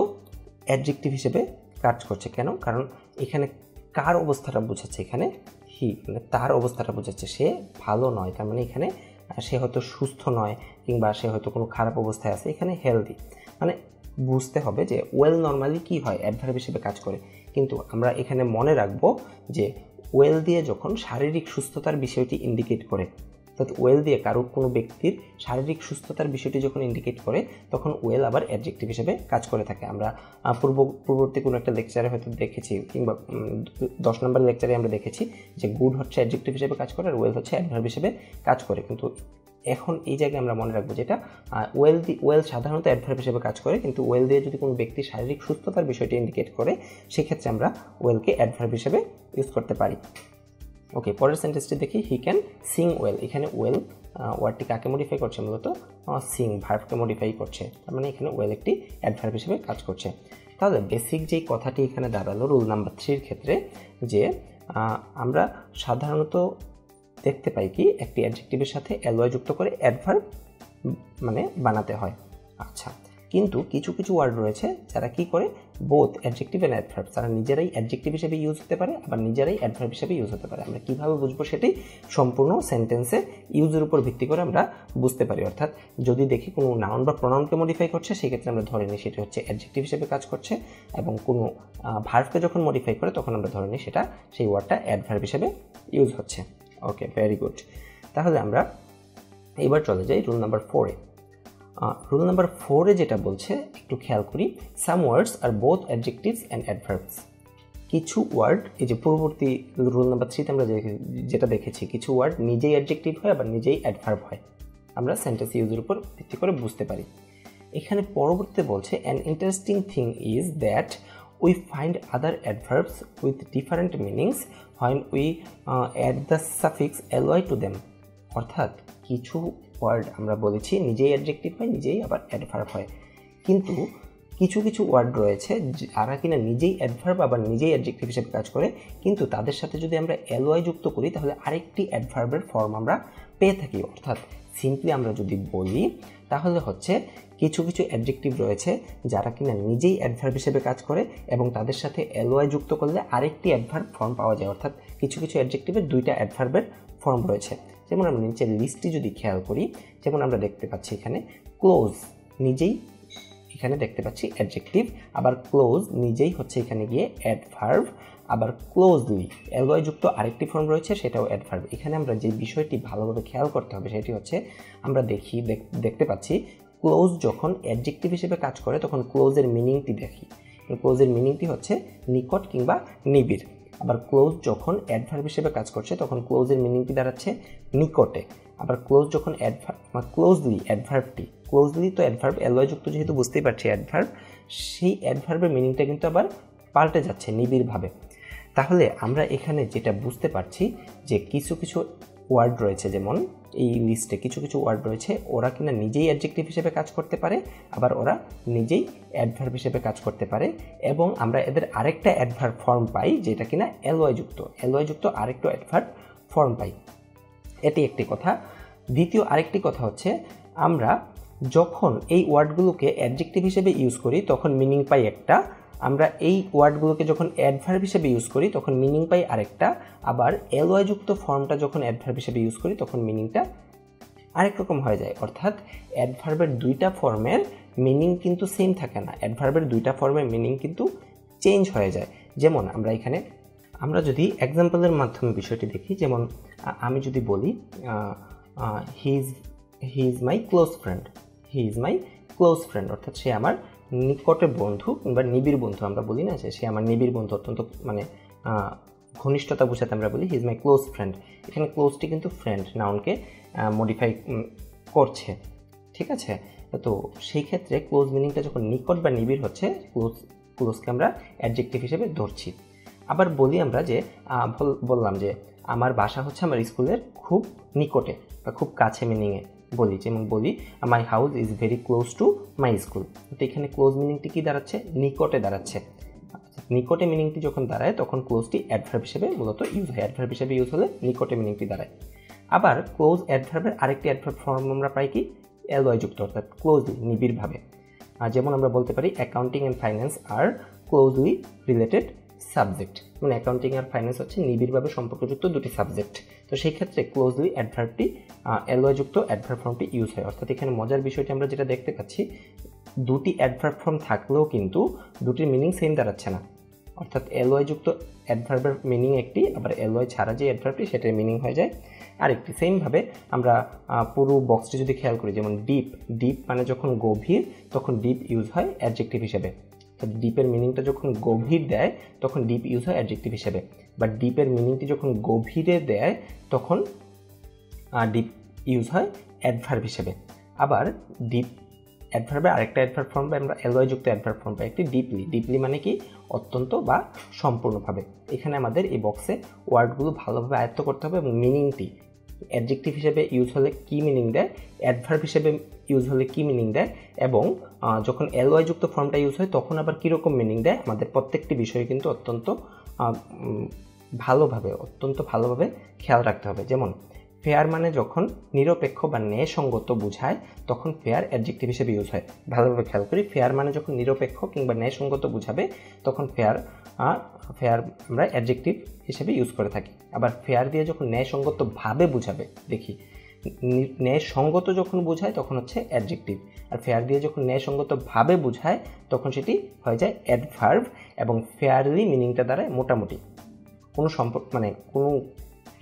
অ্যাডজেক্টিভ হিসেবে কাজ করছে। কেন, কারণ এখানে কার অবস্থাটা বোঝাচ্ছে, এখানে হি মানে তার অবস্থাটা বোঝাচ্ছে, সে ভালো নয়, তার মানে এখানে সে হয়তো সুস্থ নয় কিংবা সে হয়তো কোনো খারাপ অবস্থায় আছে, এখানে হেলদি, মানে বুঝতে হবে যে ওয়েল নর্মালি কি হয়, অ্যাডভার্ব হিসেবে কাজ করে, কিন্তু আমরা এখানে মনে রাখবো যে ওয়েল দিয়ে যখন শারীরিক সুস্থতার বিষয়টি ইন্ডিকেট করে, অর্থাৎ ওয়েল দিয়ে কোনো ব্যক্তির শারীরিক সুস্থতার বিষয়টি যখন ইন্ডিকেট করে তখন ওয়েল আবার অ্যাডজেক্টিভ হিসেবে কাজ করে থাকে। আমরা পূর্ববর্তী কোনো একটা লেকচারে হয়তো দেখেছি, কিংবা 10 নম্বর লেকচারে আমরা দেখেছি যে গুড হচ্ছে অ্যাডজেক্টিভ হিসেবে কাজ করে আর ওয়েল হচ্ছে অ্যাডভার্ব হিসেবে কাজ করে। কিন্তু এখন এই জায়গায় আমরা মনে রাখবো যেটা ওয়েল সাধারণত অ্যাডভার্ব হিসেবে কাজ করে, কিন্তু ওয়েল দিয়ে যদি কোনো ব্যক্তির শারীরিক সুস্থতার বিষয়টি ইন্ডিকেট করে সেক্ষেত্রে আমরা ওয়েলকে অ্যাডভার্ব হিসেবে ইউজ করতে পারি। ওকে, পরের সেন্টেন্সটি দেখি হি ক্যান সিং ওয়েল, এখানে ওয়েল ওয়ার্ডটি কাকে মডিফাই করছে, মূলত সিং ভার্বকে মডিফাই করছে, তার মানে এখানে ওয়েল একটি অ্যাডভার্ব হিসেবে কাজ করছে। তাহলে বেসিক যেই কথাটি এখানে দাঁড়ালো রুল নাম্বার 3-র ক্ষেত্রে যে আমরা সাধারণত দেখতে পাই কি একটি অ্যাডজেক্টিভের সাথে এলওয়াই যুক্ত করে অ্যাডভার্ব মানে বানাতে হয়। আচ্ছা, কিন্তু কিছু কিছু ওয়ার্ড রয়েছে যারা কি করে বোথ অ্যাডজেক্টিভ অ্যান্ড অ্যাডভার্ব, তারা নিজেরাই অ্যাডজেক্টিভ হিসেবে ইউজ হতে পারে আবার নিজেরাই অ্যাডভার্ব হিসেবে ইউজ হতে পারে। আমরা কীভাবে বুঝবো সেটাই সম্পূর্ণ সেন্টেন্সে ইউজের উপর ভিত্তি করে আমরা বুঝতে পারি। অর্থাৎ যদি দেখি কোনো নাউন বা প্রনাউনকে মডিফাই করছে সেক্ষেত্রে আমরা ধরে নিই সেটা হচ্ছে অ্যাডজেক্টিভ হিসেবে কাজ করছে, এবং কোনো ভার্বকে যখন মডিফাই করে তখন আমরা ধরে নিই সেটা সেই ওয়ার্ডটা অ্যাডভার্ব হিসেবে ইউজ হচ্ছে। ওকে, ভেরি গুড। তাহলে আমরা এবার চলে যাই রুল নাম্বার 4-এ। রুল নাম্বার 4-এ যেটা বলছে একটু খেয়াল করি, সাম ওয়ার্ডস আর বোথ অ্যাডজেক্টিভস অ্যান্ড অ্যাডভার্বস। কিছু ওয়ার্ড, এই যে পূর্ববর্তী রুল নাম্বার 3-তে আমরা যেটা দেখেছি, কিছু ওয়ার্ড নিজেই অ্যাডজেক্টিভ হয় আবার নিজেই অ্যাডভার্ব হয়, আমরা সেন্টেন্স ইউজের উপর ভিত্তি করে বুঝতে পারি। এখানে পরবর্তীতে বলছে an interesting thing is that we find other adverbs with different meanings when we add the suffix ly to them. অর্থাৎ কিছু ওয়ার্ড আমরা বলেছি নিজেই অ্যাডজেক্টিভ হয় নিজেই আবার অ্যাডভার্ব হয়, কিন্তু কিছু কিছু ওয়ার্ড রয়েছে যারা কিনা নিজেই অ্যাডভার্ব আবার নিজেই অ্যাডজেক্টিভ হিসেবে কাজ করে, কিন্তু তাদের সাথে যদি আমরা ly যুক্ত করি তাহলে আরেকটি অ্যাডভার্বের ফর্ম আমরা পেয়ে থাকি। অর্থাৎ সিম্পলি আমরা যদি বলি তাহলে হচ্ছে কিছু কিছু অ্যাডজেক্টিভ রয়েছে যারা কিনা নিজেই অ্যাডভার্ব হিসেবে কাজ করে এবং তাদের সাথে ly যুক্ত করলে আরেকটি অ্যাডভার্ব ফর্ম পাওয়া যায়। অর্থাৎ কিছু কিছু অ্যাডজেক্টিভের দুইটা অ্যাডভার্বের ফর্ম রয়েছে। যেমন আমরা নিচের লিস্টটি যদি খেয়াল করি, যেমন আমরা দেখতে পাচ্ছি এখানে ক্লোজ নিজেই এখানে দেখতে পাচ্ছি অ্যাডজেক্টিভ, আবার ক্লোজ নিজেই হচ্ছে এখানে গিয়ে অ্যাডভার্ব, আবার ক্লোজলি ly যুক্ত আরেকটি ফর্ম রয়েছে সেটাও অ্যাডভার্ব। এখানে আমরা যে বিষয়টি ভালোভাবে খেয়াল করতে হবে সেটি হচ্ছে আমরা দেখতে পাচ্ছি ক্লোজ যখন অ্যাডজেক্টিভ হিসেবে কাজ করে তখন ক্লোজের মিনিংটি দেখি, ক্লোজের মিনিংটি হচ্ছে নিকট কিংবা নিবিড়। আবার ক্লোজ যখন অ্যাডভার্ব হিসেবে কাজ করছে তখন ক্লোজের মিনিংটি দাঁড়াচ্ছে নিকটে। আবার ক্লোজ যখন ক্লোজলি অ্যাডভার্বটি, ক্লোজলি তো অ্যাডভার্ব ly যুক্ত যেহেতু বুঝতেই পারছি অ্যাডভার্ব, সেই অ্যাডভার্বের মিনিংটা কিন্তু আবার পাল্টে যাচ্ছে নিবিড়ভাবে। তাহলে আমরা এখানে যেটা বুঝতে পারছি যে কিছু কিছু ওয়ার্ড রয়েছে, যেমন এই লিস্টে কিছু কিছু ওয়ার্ড রয়েছে ওরা কিনা নিজেই অ্যাডজেক্টিভ হিসেবে কাজ করতে পারে আবার ওরা নিজেই অ্যাডভার্ব হিসেবে কাজ করতে পারে, এবং আমরা এদের আরেকটা অ্যাডভার্ব ফর্ম পাই যেটা কিনা ly যুক্ত আরেকটা অ্যাডভার্ব ফর্ম পাই। এটি একটি কথা। দ্বিতীয় আরেকটি কথা হচ্ছে আমরা যখন এই ওয়ার্ডগুলোকে অ্যাডজেক্টিভ হিসেবে ইউজ করি তখন মিনিং পাই একটা, আমরা এই ওয়ার্ডগুলোকে যখন অ্যাডভার্ব হিসেবে ইউজ করি তখন মিনিং পাই আরেকটা, আবার ly যুক্ত ফর্মটা যখন অ্যাডভার্ব হিসেবে ইউজ করি তখন মিনিংটা আরেক রকম হয়ে যায়। অর্থাৎ অ্যাডভার্বের দুইটা ফর্মের মিনিং কিন্তু সেম থাকে না, অ্যাডভার্বের দুইটা ফর্মের মিনিং কিন্তু চেঞ্জ হয়ে যায়। যেমন আমরা যদি এক্সাম্পলের মাধ্যমে বিষয়টি দেখি, যেমন আমি যদি বলি he is my close friend, অর্থাৎ সে আমার নিকটে বন্ধু কিংবা নিবিড় বন্ধু, আমরা বলি না যে সে আমার নিবিড় বন্ধু, অত্যন্ত মানে ঘনিষ্ঠতা বোঝাতে আমরা বলি he is my close friend. এখানে ক্লোজটি কিন্তু ফ্রেন্ড নাউনকে মডিফাই করছে, ঠিক আছে? তো সেই ক্ষেত্রে ক্লোজ মিনিংটা যখন নিকট বা নিবিড় হচ্ছে ক্লোজকে আমরা অ্যাডজেক্টিভ হিসেবে ধরছি। আবার বলি আমরা যে বললাম যে আমার বাসা হচ্ছে আমার স্কুলের খুব নিকটে বা খুব কাছে মিনিংয়ে বলি, যেমন বলি my house is very close to my school. তো এখানে ক্লোজ মিনিংটি কি দাঁড়াচ্ছে? নিকটে দাঁড়াচ্ছে। নিকটে মিনিংটি যখন দাঁড়ায় তখন ক্লোজটি অ্যাডভার্ব হিসেবে মূলত ইউজ হয়, অ্যাডভার্ব হিসেবে ইউজ হলে নিকটে মিনিংটি দাঁড়ায়। আবার ক্লোজ অ্যাডভার্বের আরেকটি অ্যাডভার্ব ফর্ম আমরা পাই কি ly যুক্ত, অর্থাৎ ক্লোজলি নিবিড়ভাবে। যেমন আমরা বলতে পারি accounting and finance R closely related subject, মানে অ্যাকাউন্টিং আর ফাইন্যান্স হচ্ছে নিবিড়ভাবে সম্পর্কযুক্ত দুটি সাবজেক্ট। তো সেই ক্ষেত্রে ক্লোজলি অ্যাডভার্বটি ly যুক্ত অ্যাডভার্ব ফর্মটি ইউজ হয়। অর্থাৎ এখানে মজার বিষয়টি আমরা যেটা দেখতে পাচ্ছি, দুটি অ্যাডভার্ব ফর্ম থাকলেও কিন্তু দুটির মিনিং সেম দাঁড়াচ্ছে না। অর্থাৎ ly যুক্ত অ্যাডভার্বের মিনিং একটি, আবার ly ছাড়া যে অ্যাডভার্বটি সেটার মিনিং হয়ে যায় আরেকটি। সেমভাবে আমরা পুরো বক্সটি যদি খেয়াল করি, যেমন ডিপ মানে যখন গভীর তখন ডিপ ইউজ হয় অ্যাডজেক্টিভ হিসেবে, ডিপের মিনিংটা যখন গভীর দেয় তখন ডিপ ইউজ হয় অ্যাডজেক্টিভ হিসেবে, বা ডিপের মিনিংটি যখন গভীরে দেয় তখন ডিপ ইউজ হয় অ্যাডভার্ব হিসেবে। আবার ডিপ অ্যাডভার্বের আরেকটা অ্যাডভার্ব ফর্ম পাই আমরা ly যুক্ত অ্যাডভার্ব ফর্ম পাই একটি ডিপলি মানে কি অত্যন্ত বা সম্পূর্ণভাবে। এখানে আমাদের এই বক্সে ওয়ার্ডগুলো ভালোভাবে আয়ত্ত করতে হবে এবং মিনিংটি অ্যাডজেক্টিভ হিসেবে ইউজ হলে কি মিনিং দেয়, অ্যাডভার্ব হিসেবে ইউজ হলে কি মিনিং দেয়, এবং যখন ly যুক্ত ফর্মটা ইউজ হয় তখন আবার কীরকম মিনিং দেয়, আমাদের প্রত্যেকটি বিষয় কিন্তু অত্যন্ত ভালোভাবে খেয়াল রাখতে হবে। যেমন ফেয়ার মানে যখন নিরপেক্ষ বা ন্যায়সঙ্গত বোঝায় তখন ফেয়ার অ্যাডজেক্টিভ হিসেবে ইউজ হয়। ভালোভাবে খেয়াল করি, ফেয়ার মানে যখন নিরপেক্ষ কিংবা ন্যায়সঙ্গত বোঝাবে তখন ফেয়ার আমরা অ্যাডজেক্টিভ হিসেবে ইউজ করে থাকি। আবার ফেয়ার দিয়ে যখন ন্যায়সঙ্গতভাবে বোঝাবে, দেখি ন্যায়সঙ্গত যখন বোঝায় তখন হচ্ছে অ্যাডজেক্টিভ, আর ফেয়ার দিয়ে যখন ন্যায়সঙ্গতভাবে বোঝায় তখন সেটি হয়ে যায় অ্যাডভার্ব, এবং ফেয়ারলি মিনিংটা দ্বারা মোটামুটি কোনো সম্পর্ক মানে কোনো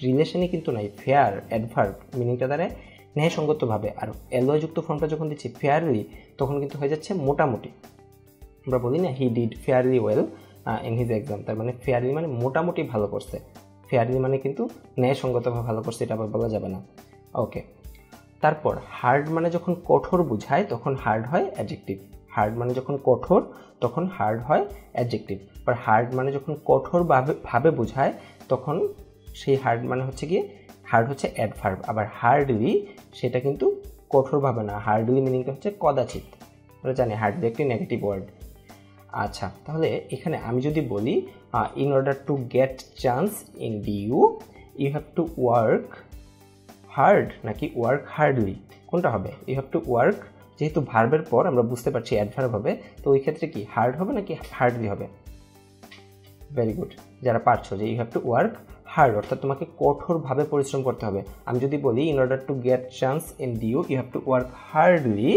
রিলেশনই কিন্তু নাই। ফেয়ার অ্যাডভার্ব মিনিংটা দ্বারা ন্যায়সঙ্গতভাবে, আর এলওয়াই যুক্ত ফর্মটা যখন দিচ্ছি ফেয়ারলি তখন কিন্তু হয়ে যাচ্ছে মোটামুটি। আমরা বলি না হি did fairly well in his exam, তার মানে ফেয়ারলি মানে মোটামুটি ভালো করছে। ফেয়ারলি মানে কিন্তু ন্যায়সঙ্গতভাবে ভালো করছে, এটা আবার বলা যাবে না। ওকে, তারপর হার্ড মানে যখন কঠোর বোঝায় তখন হার্ড হয় অ্যাডজেক্টিভ। হার্ড মানে যখন কঠোর তখন হার্ড হয় অ্যাডজেক্টিভ। আর হার্ড মানে যখন কঠোরভাবে বোঝায় তখন সেই হার্ড মানে হচ্ছে গিয়ে হার্ড হচ্ছে অ্যাডভার্ব। আবার হার্ডলি সেটা কিন্তু কঠোরভাবে না, হার্ডলি মিনিংটা হচ্ছে কদাচিৎ। আমরা জানি হার্ডলি একটি নেগেটিভ ওয়ার্ড। আচ্ছা, তাহলে এখানে আমি যদি বলি in order to get chance in due you have to work hard নাকি ওয়ার্ক হার্ডলি, কোনটা হবে? ইউ হ্যাভ টু ওয়ার্ক, যেহেতু ভার্বের পর আমরা বুঝতে পারছি অ্যাডভার্ব হবে, তো ওই ক্ষেত্রে কি হার্ড হবে নাকি হার্ডলি হবে? ভেরি গুড, যারা পারছো যে you have to work hard, অর্থাৎ তোমাকে কঠোরভাবে পরিশ্রম করতে হবে। আমি যদি বলি in order to get chance in due you have to work hardly,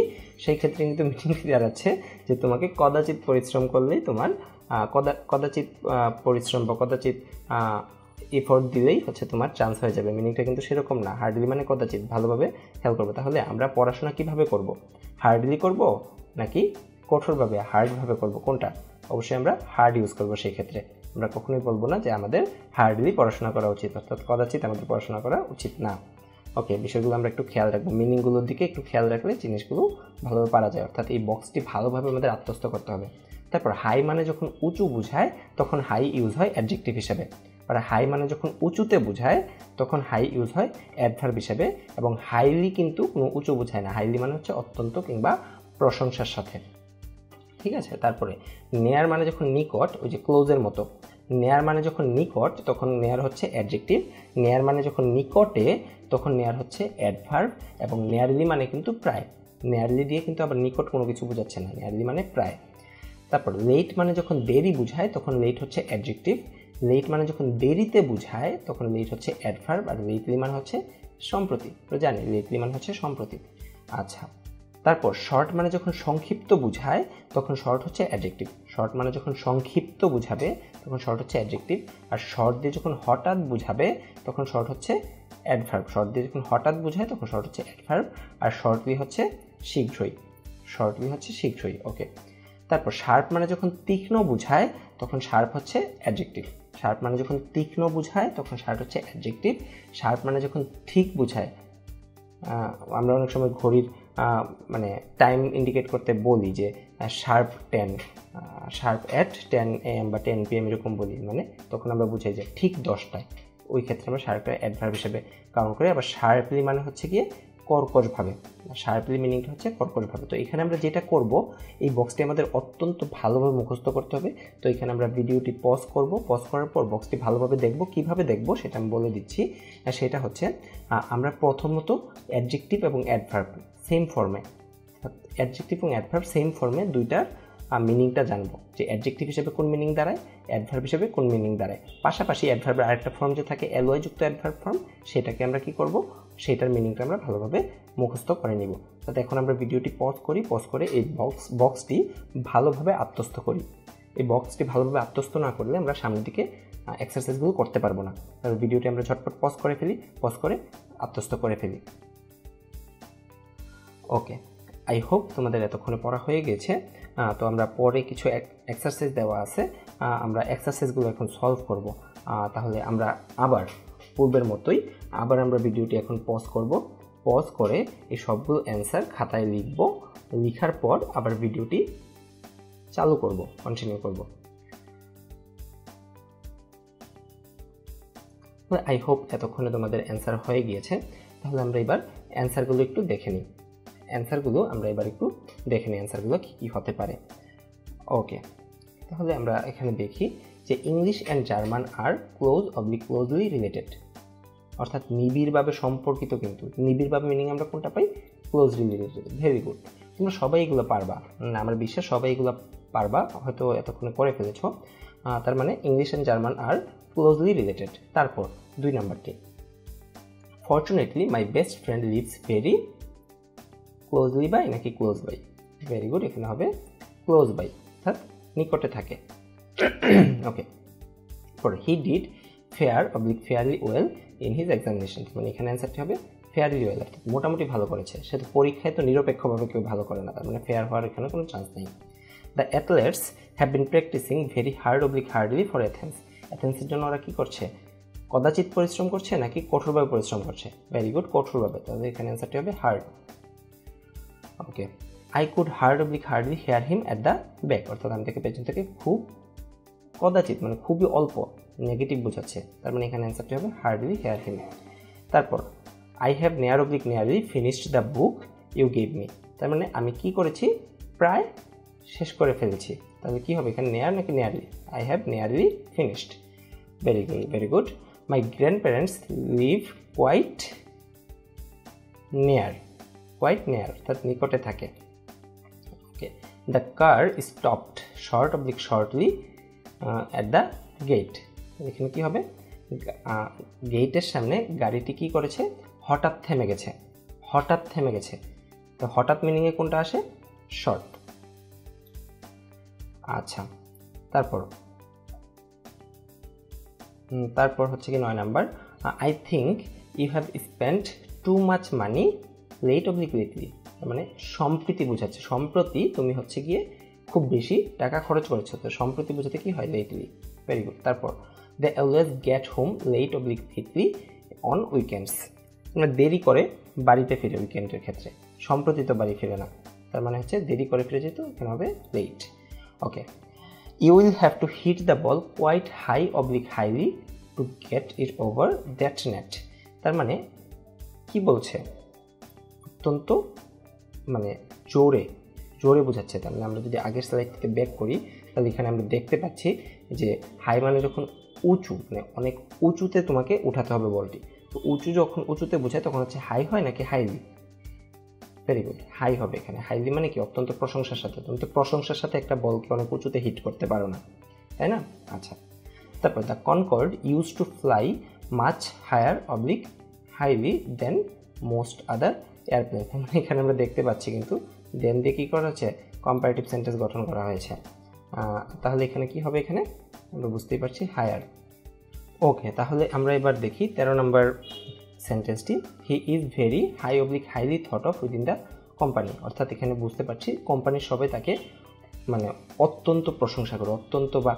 সেই ক্ষেত্রে কিন্তু মিনিং দাঁড়াচ্ছে যে তোমাকে কদাচিৎ পরিশ্রম করলেই তোমার কদাচিৎ পরিশ্রম বা কদাচিৎ এফোর্ট দিলেই হচ্ছে তোমার চান্স হয়ে যাবে। মিনিংটা কিন্তু সেরকম না। হার্ডলি মানে কদাচিৎ, ভালোভাবে খেয়াল করবো। তাহলে আমরা পড়াশোনা কিভাবে করব? হার্ডলি করব নাকি কঠোরভাবে হার্ডভাবে করব, কোনটা? অবশ্যই আমরা হার্ড ইউজ করবো। সেই ক্ষেত্রে আমরা কখনোই বলবো না যে আমাদের হার্ডলি পড়াশোনা করা উচিত, অর্থাৎ কদাচিৎ আমাদের পড়াশোনা করা উচিত না। ওকে, বিষয়গুলো আমরা একটু খেয়াল রাখবো, মিনিংগুলোর দিকে একটু খেয়াল রাখলে জিনিসগুলো ভালোভাবে পারা যায়। অর্থাৎ এই বক্সটি ভালোভাবে আমাদের আত্মস্থ করতে হবে। তারপর হাই মানে যখন উঁচু বোঝায় তখন হাই ইউজ হয় অ্যাডজেক্টিভ হিসেবে। আর হাই মানে যখন উঁচুতে বোঝায় তখন হাই ইউজ হয় অ্যাডভার্ব হিসেবে। এবং হাইলি কিন্তু কোনো উঁচু বোঝায় না, হাইলি মানে হচ্ছে অত্যন্ত কিংবা প্রশংসার সাথে। ঠিক আছে, তারপরে নেয়ার মানে যখন নিকট, ওই যে ক্লোজের মতো, নেয়ার মানে যখন নিকট তখন নেয়ার হচ্ছে অ্যাডজেক্টিভ। নেয়ার মানে যখন নিকটে তখন নেয়ার হচ্ছে অ্যাডভার্ব। এবং নেয়ারলি মানে কিন্তু প্রায়, নেয়ারলি দিয়ে কিন্তু আবার নিকট কোনো কিছু বোঝাচ্ছে না, নেয়ারলি মানে প্রায়। তারপর লেট মানে যখন দেরি বোঝায় তখন লেট হচ্ছে অ্যাডজেক্টিভ। লেট মানে যখন দেরিতে বোঝায় তখন লেট হচ্ছে অ্যাডভার্ব। আর লেটলি মানে হচ্ছে সম্প্রতি, তো জানি লেটলি মানে হচ্ছে সম্প্রতি। আচ্ছা, তারপর শর্ট মানে যখন সংক্ষিপ্ত বোঝায় তখন শর্ট হচ্ছে অ্যাডজেক্টিভ। শর্ট মানে যখন সংক্ষিপ্ত বোঝাবে তখন শর্ট হচ্ছে অ্যাডজেক্টিভ। আর শর্ট দিয়ে যখন হঠাৎ বোঝাবে তখন শর্ট হচ্ছে অ্যাডভার্ব। শর্ট দিয়ে যখন হঠাৎ বোঝায় তখন শর্ট হচ্ছে অ্যাডভার্ব। আর শর্টলি হচ্ছে শীঘ্রই, শর্টলি হচ্ছে শীঘ্রই। ওকে, তারপর শার্প মানে যখন তীক্ষ্ণ বোঝায় তখন শার্প হচ্ছে অ্যাডজেক্টিভ। শার্প মানে যখন তীক্ষ্ণ বোঝায় তখন শার্প হচ্ছে অ্যাডজেক্টিভ। শার্প মানে যখন ঠিক বোঝায়, আমরা অনেক সময় ঘড়ির মানে টাইম ইন্ডিকেট করতে বলি যে শার্প 10, শার্প অ্যাট 10 AM বা 10 PM এরকম বলি, মানে তখন আমরা বুঝাই যে ঠিক 10টায়। ওই ক্ষেত্রে আমরা শার্পটা অ্যাডভার্ব হিসেবে কাউন্ট করি। আবার শার্পলি মানে হচ্ছে গিয়ে কর্কশভাবে, শার্পলি মিনিংটা হচ্ছে কর্কশভাবে। তো এখানে আমরা যেটা করব, এই বক্সটি আমাদের অত্যন্ত ভালোভাবে মুখস্থ করতে হবে। তো এখানে আমরা ভিডিওটি পজ করব, পজ করার পর বক্সটি ভালোভাবে দেখব। কিভাবে দেখব সেটা আমি বলে দিচ্ছি। সেটা হচ্ছে আমরা প্রথমত অ্যাডজেক্টিভ এবং অ্যাডভার্ব সেম ফর্মে, অ্যাডজেক্টিভ এবং অ্যাডভার্ব সেম ফর্মে দুইটার মিনিংটা জানবো, যে অ্যাডজেক্টিভ হিসেবে কোন মিনিং দাঁড়ায়, অ্যাডভার্ব হিসেবে কোন মিনিং দাঁড়ায়। পাশাপাশি অ্যাডভার্বের আরেকটা ফর্ম যে থাকে এলওয়াই যুক্ত অ্যাডভার্ব ফর্ম, সেটাকে আমরা কি করব, সেটার মিনিংটা আমরা ভালোভাবে মুখস্থ করে নিব। তাতে এখন আমরা ভিডিওটি পজ করি, পজ করে এই বক্সটি ভালোভাবে আত্মস্থ করি। এই বক্সটি ভালোভাবে আত্মস্থ না করলে আমরা সামনের দিকে এক্সারসাইজগুলো করতে পারবো না। তাহলে ভিডিওটি আমরা ঝটপট পজ করে ফেলি, পজ করে আত্মস্থ করে ফেলি। ওকে, আই হোপ তোমাদের এতক্ষণে পড়া হয়ে গেছে। তো আমরা পরে কিছু এক্সারসাইজ দেওয়া আছে, আমরা এক্সারসাইজগুলো এখন সলভ করব। তাহলে আমরা আবার পূর্বের মতোই আবার আমরা ভিডিওটি এখন পজ করব, পজ করে এই সবগুলো অ্যান্সার খাতায় লিখব, লিখার পর আবার ভিডিওটি চালু করব, কন্টিনিউ করব। আই হোপ এতক্ষণে তোমাদের অ্যান্সার হয়ে গিয়েছে। তাহলে আমরা এবার অ্যান্সারগুলো একটু দেখে নিই, অ্যান্সারগুলো কী কী হতে পারে। ওকে, তাহলে আমরা এখানে দেখি যে English and German are closely related. অর্থাৎ নিবিড়ভাবে সম্পর্কিত, কিন্তু নিবিড়ভাবে মিনিং আমরা কোনটা পাই? Closely related. ভেরি গুড, তোমরা সবাই এগুলো পারবা, আমার বিশ্বাস সবাই এগুলো পারবা, হয়তো এতক্ষণে করে ফেলেছো। তার মানে English and German are closely related. তারপর 2 নাম্বারটি, fortunately my best friend lives very closely by নাকি ক্লোজ বাই? ভেরি গুড, এখানে হবে ক্লোজ বাই, অর্থাৎ নিকটে থাকে। ওকে, পরে he did fairly well in his examination, মানে এখানে অ্যান্সারটি হবে ফেয়ারলি ওয়েল, অর্থাৎ মোটামুটি ভালো করেছে। সে তো পরীক্ষায় তো নিরপেক্ষভাবে কেউ ভালো করে না, তার মানে ফেয়ার হওয়ার এখানে কোনো চান্স নেই। The athletes have been practising very hardly for Athens, অ্যাথেন্সের জন্য ওরা কী করছে? কদাচিৎ পরিশ্রম করছে নাকি কঠোরভাবে পরিশ্রম করছে? ভেরি গুড, কঠোরভাবে, তাহলে এখানে অ্যান্সারটি হবে hard. Okay, I could hardly hear him at the back, অর্থাৎ আমি থেকে পেছন থেকে খুব কদাচিৎ, মানে খুবই অল্প, নেগেটিভ বোঝাচ্ছে, তার মানে এখানে অ্যান্সারটি হবে হার্ডলি হেয়ার হিম। তারপর I have nearly finished the book you gave me, তার মানে আমি কি করেছি? প্রায় শেষ করে ফেলেছি, তাহলে কি হবে এখানে? নেয়ার নাকি nearly? I have nearly finished. Very good. My grandparents live quite near, অর্থাৎ নিকটে থাকে। Okay, the car stopped shortly at the gate, এখানে কি হবে? গেটের সামনে গাড়িটি কি করেছে? হঠাৎ থেমে গেছে, তো হঠাৎ মিনিংয়ে কোনটা আসে? শর্ট। আচ্ছা, তারপর হচ্ছে কি 9 number, I think you have spent too much money lately, মানে সম্প্রতি বোঝাচ্ছে, সম্প্রতি তুমি হচ্ছে গিয়ে খুব বেশি টাকা খরচ করেছো, তো সম্প্রতি বোঝাতে কি হয়? লেটলি। Very good. তারপর they always get home lately on weekends, মানে দেরি করে বাড়িতে ফিরে উইকেন্ডের ক্ষেত্রে, সম্প্রতি তো বাড়ি ফিরে না, তার মানে হচ্ছে দেরি করে ফিরে যেত, এখানে হবে late. Okay, you will have to hit the ball quite highly to get it over that net, তার মানে কি বলছে? অত্যন্ত, মানে জোরে বোঝাচ্ছে। তার মানে আমরা যদি আগের স্লাইড থেকে ব্যাক করি, তাহলে এখানে আমরা দেখতে পাচ্ছি যে হাই মানে যখন উঁচু, মানে অনেক উঁচুতে তোমাকে উঠাতে হবে বলটি, তো যখন উঁচুতে বোঝায় তখন হচ্ছে হাই হয় নাকি হাইলি? ভেরি গুড, হাই হবে এখানে। হাইলি মানে কি? অত্যন্ত প্রশংসার সাথে। তুমি তো প্রশংসার সাথে একটা বলকে অনেক উঁচুতে হিট করতে পারো না, তাই না? আচ্ছা, তারপর the Concorde use to fly much highly than most other airplane, মানে এখানে আমরা দেখতে পাচ্ছি কিন্তু দেন দিয়ে কী করা হচ্ছে? কম্পারেটিভ সেন্টেন্স গঠন করা হয়েছে, তাহলে এখানে কি হবে? এখানে আমরা বুঝতেই পারছি হায়ার। ওকে, তাহলে আমরা এবার দেখি 13 নম্বর সেন্টেন্সটি, he is very highly thought of within the company, অর্থাৎ এখানে বুঝতে পারছি কোম্পানির সবাই তাকে মানে অত্যন্ত প্রশংসা করে, অত্যন্ত বা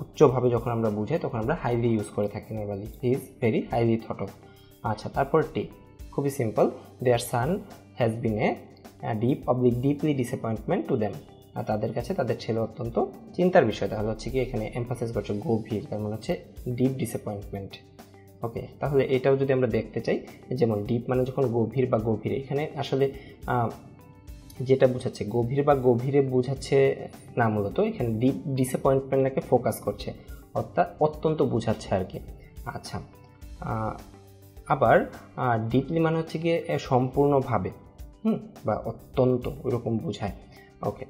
উচ্চভাবে যখন আমরা বুঝাই তখন আমরা হাইলি ইউজ করে থাকি normally, he is very highly thought of. আচ্ছা, তারপর টি, খুবই simple, their son has been a deeply disappointment to them, তাদের কাছে তাদের ছেলে অত্যন্ত চিন্তার বিষয়, তাহলে হচ্ছে কি এখানে এমফাসাইজ করছে গভীর, তার মানে হচ্ছে ডিপ ডিসঅ্যাপয়েন্টমেন্ট। ওকে, তাহলে এটাও যদি আমরা দেখতে চাই, যেমন ডিপ মানে যখন গভীর বা গভীরে, এখানে আসলে যেটা বোঝাচ্ছে গভীর বা গভীরে বোঝাচ্ছে না, মূলত এখানে ডিপ ডিসঅ্যাপয়েন্টমেন্টটাকে ফোকাস করছে, অর্থাৎ অত্যন্ত বোঝাচ্ছে আর কি। আচ্ছা, আবার ডিপলি মানে হচ্ছে গিয়ে সম্পূর্ণভাবে, বা অত্যন্ত ওইরকম বোঝায়। ওকে,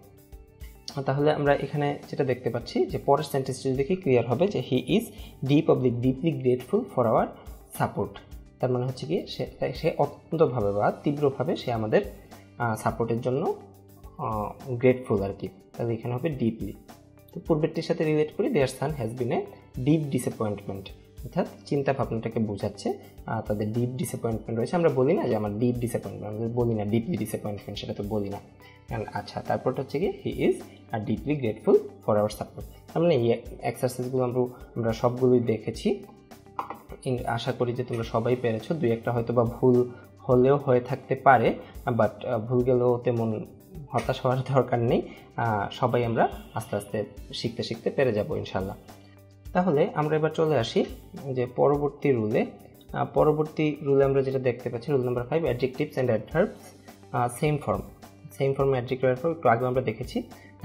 তাহলে আমরা এখানে যেটা দেখতে পাচ্ছি যে পরের সেন্টেন্সটি যদি দেখি ক্লিয়ার হবে যে he is deeply grateful for our support, তার মানে হচ্ছে কি সে অত্যন্তভাবে বা তীব্রভাবে সে আমাদের সাপোর্টের জন্য গ্রেটফুল আর কি, তাহলে এখানে হবে ডিপলি। তো পূর্বেরটির সাথে রিলেট করি, their son has been a deep disappointment, অর্থাৎ চিন্তা ভাবনাটাকে বোঝাচ্ছে, তাদের ডিপ ডিসঅ্যাপয়েন্টমেন্ট রয়েছে। আমরা বলি না যে আমার ডিপ ডিসঅ্যাপয়েন্টমেন্ট, আমরা বলি না ডিপলি ডিসঅ্যাপয়েন্টমেন্ট, সেটা তো বলি না। আচ্ছা, তারপরটা হচ্ছে কি he is deeply grateful for our support. তার মানে এই এক্সারসাইজগুলো আমরা সবগুলোই দেখেছি, আশা করি যে তোমরা সবাই পেরেছো। দুই একটা হয়তো বা ভুল হলেও হয়ে থাকতে পারে, বাট ভুল গেলেও তেমন হতাশ হওয়ার দরকার নেই, সবাই আমরা আস্তে আস্তে শিখতে পেরে যাব ইনশাল্লাহ। তাহলে আমরা এবার চলে আসি যে পরবর্তী রুলে আমরা যেটা দেখতে পাচ্ছি, rule number 5, adjectives and adverbs same form adjective adverb একটু আগে আমরা দেখেছি।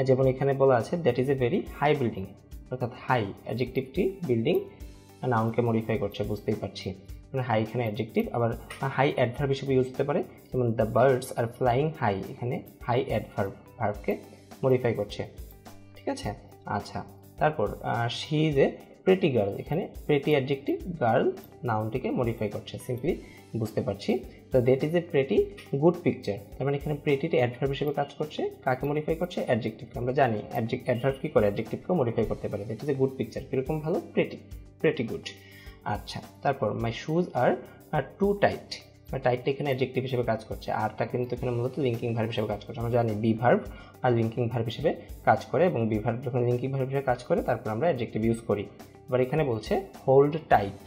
যেমন এখানে বলা আছে that is a very high building, অর্থাৎ হাই অ্যাডজেক্টিভটি বিল্ডিং নাউনকে মডিফাই করছে, বুঝতেই পারছি। মানে হাই এখানে অ্যাডজেক্টিভ, আবার হাই অ্যাডভার্ব হিসেবে ইউজ হতে পারে, যেমন the birds are flying high, এখানে হাই অ্যাডভার্ব, ভার্বকে মডিফাই করছে, ঠিক আছে। আচ্ছা, তারপর she is a pretty girl, এখানে প্রেটি অ্যাডজেক্টিভ, গার্ল নাউনটিকে মডিফাই করছে, সিম্পলি বুঝতে পারছি। তো that is a pretty good picture, তার মানে এখানে প্রেটিতে অ্যাডভার্ব হিসেবে কাজ করছে, কাকে মডিফাই করছে? অ্যাডজেক্টিভকে। আমরা জানি অ্যাডভার্ব কী করে, অ্যাডজেক্টিভকেও মডিফাই করতে পারে। That is a good picture, কীরকম ভালো? Pretty good. আচ্ছা, তারপর my shoes are too tight, টাইটটা এখানে অ্যাডজেক্টিভ হিসেবে কাজ করছে, আরটা কিন্তু এখানে মূলত লিঙ্কিং ভার্ব হিসেবে কাজ করছে। আমরা জানি বি ভার্ব আর লিঙ্কিং ভার্ব হিসেবে কাজ করে, এবং বি ভার্ব যখন লিঙ্কিং ভার্ব হিসেবে কাজ করে তারপর আমরা অ্যাডজেক্টিভ ইউজ করি। এবার এখানে বলছে হোল্ড টাইট,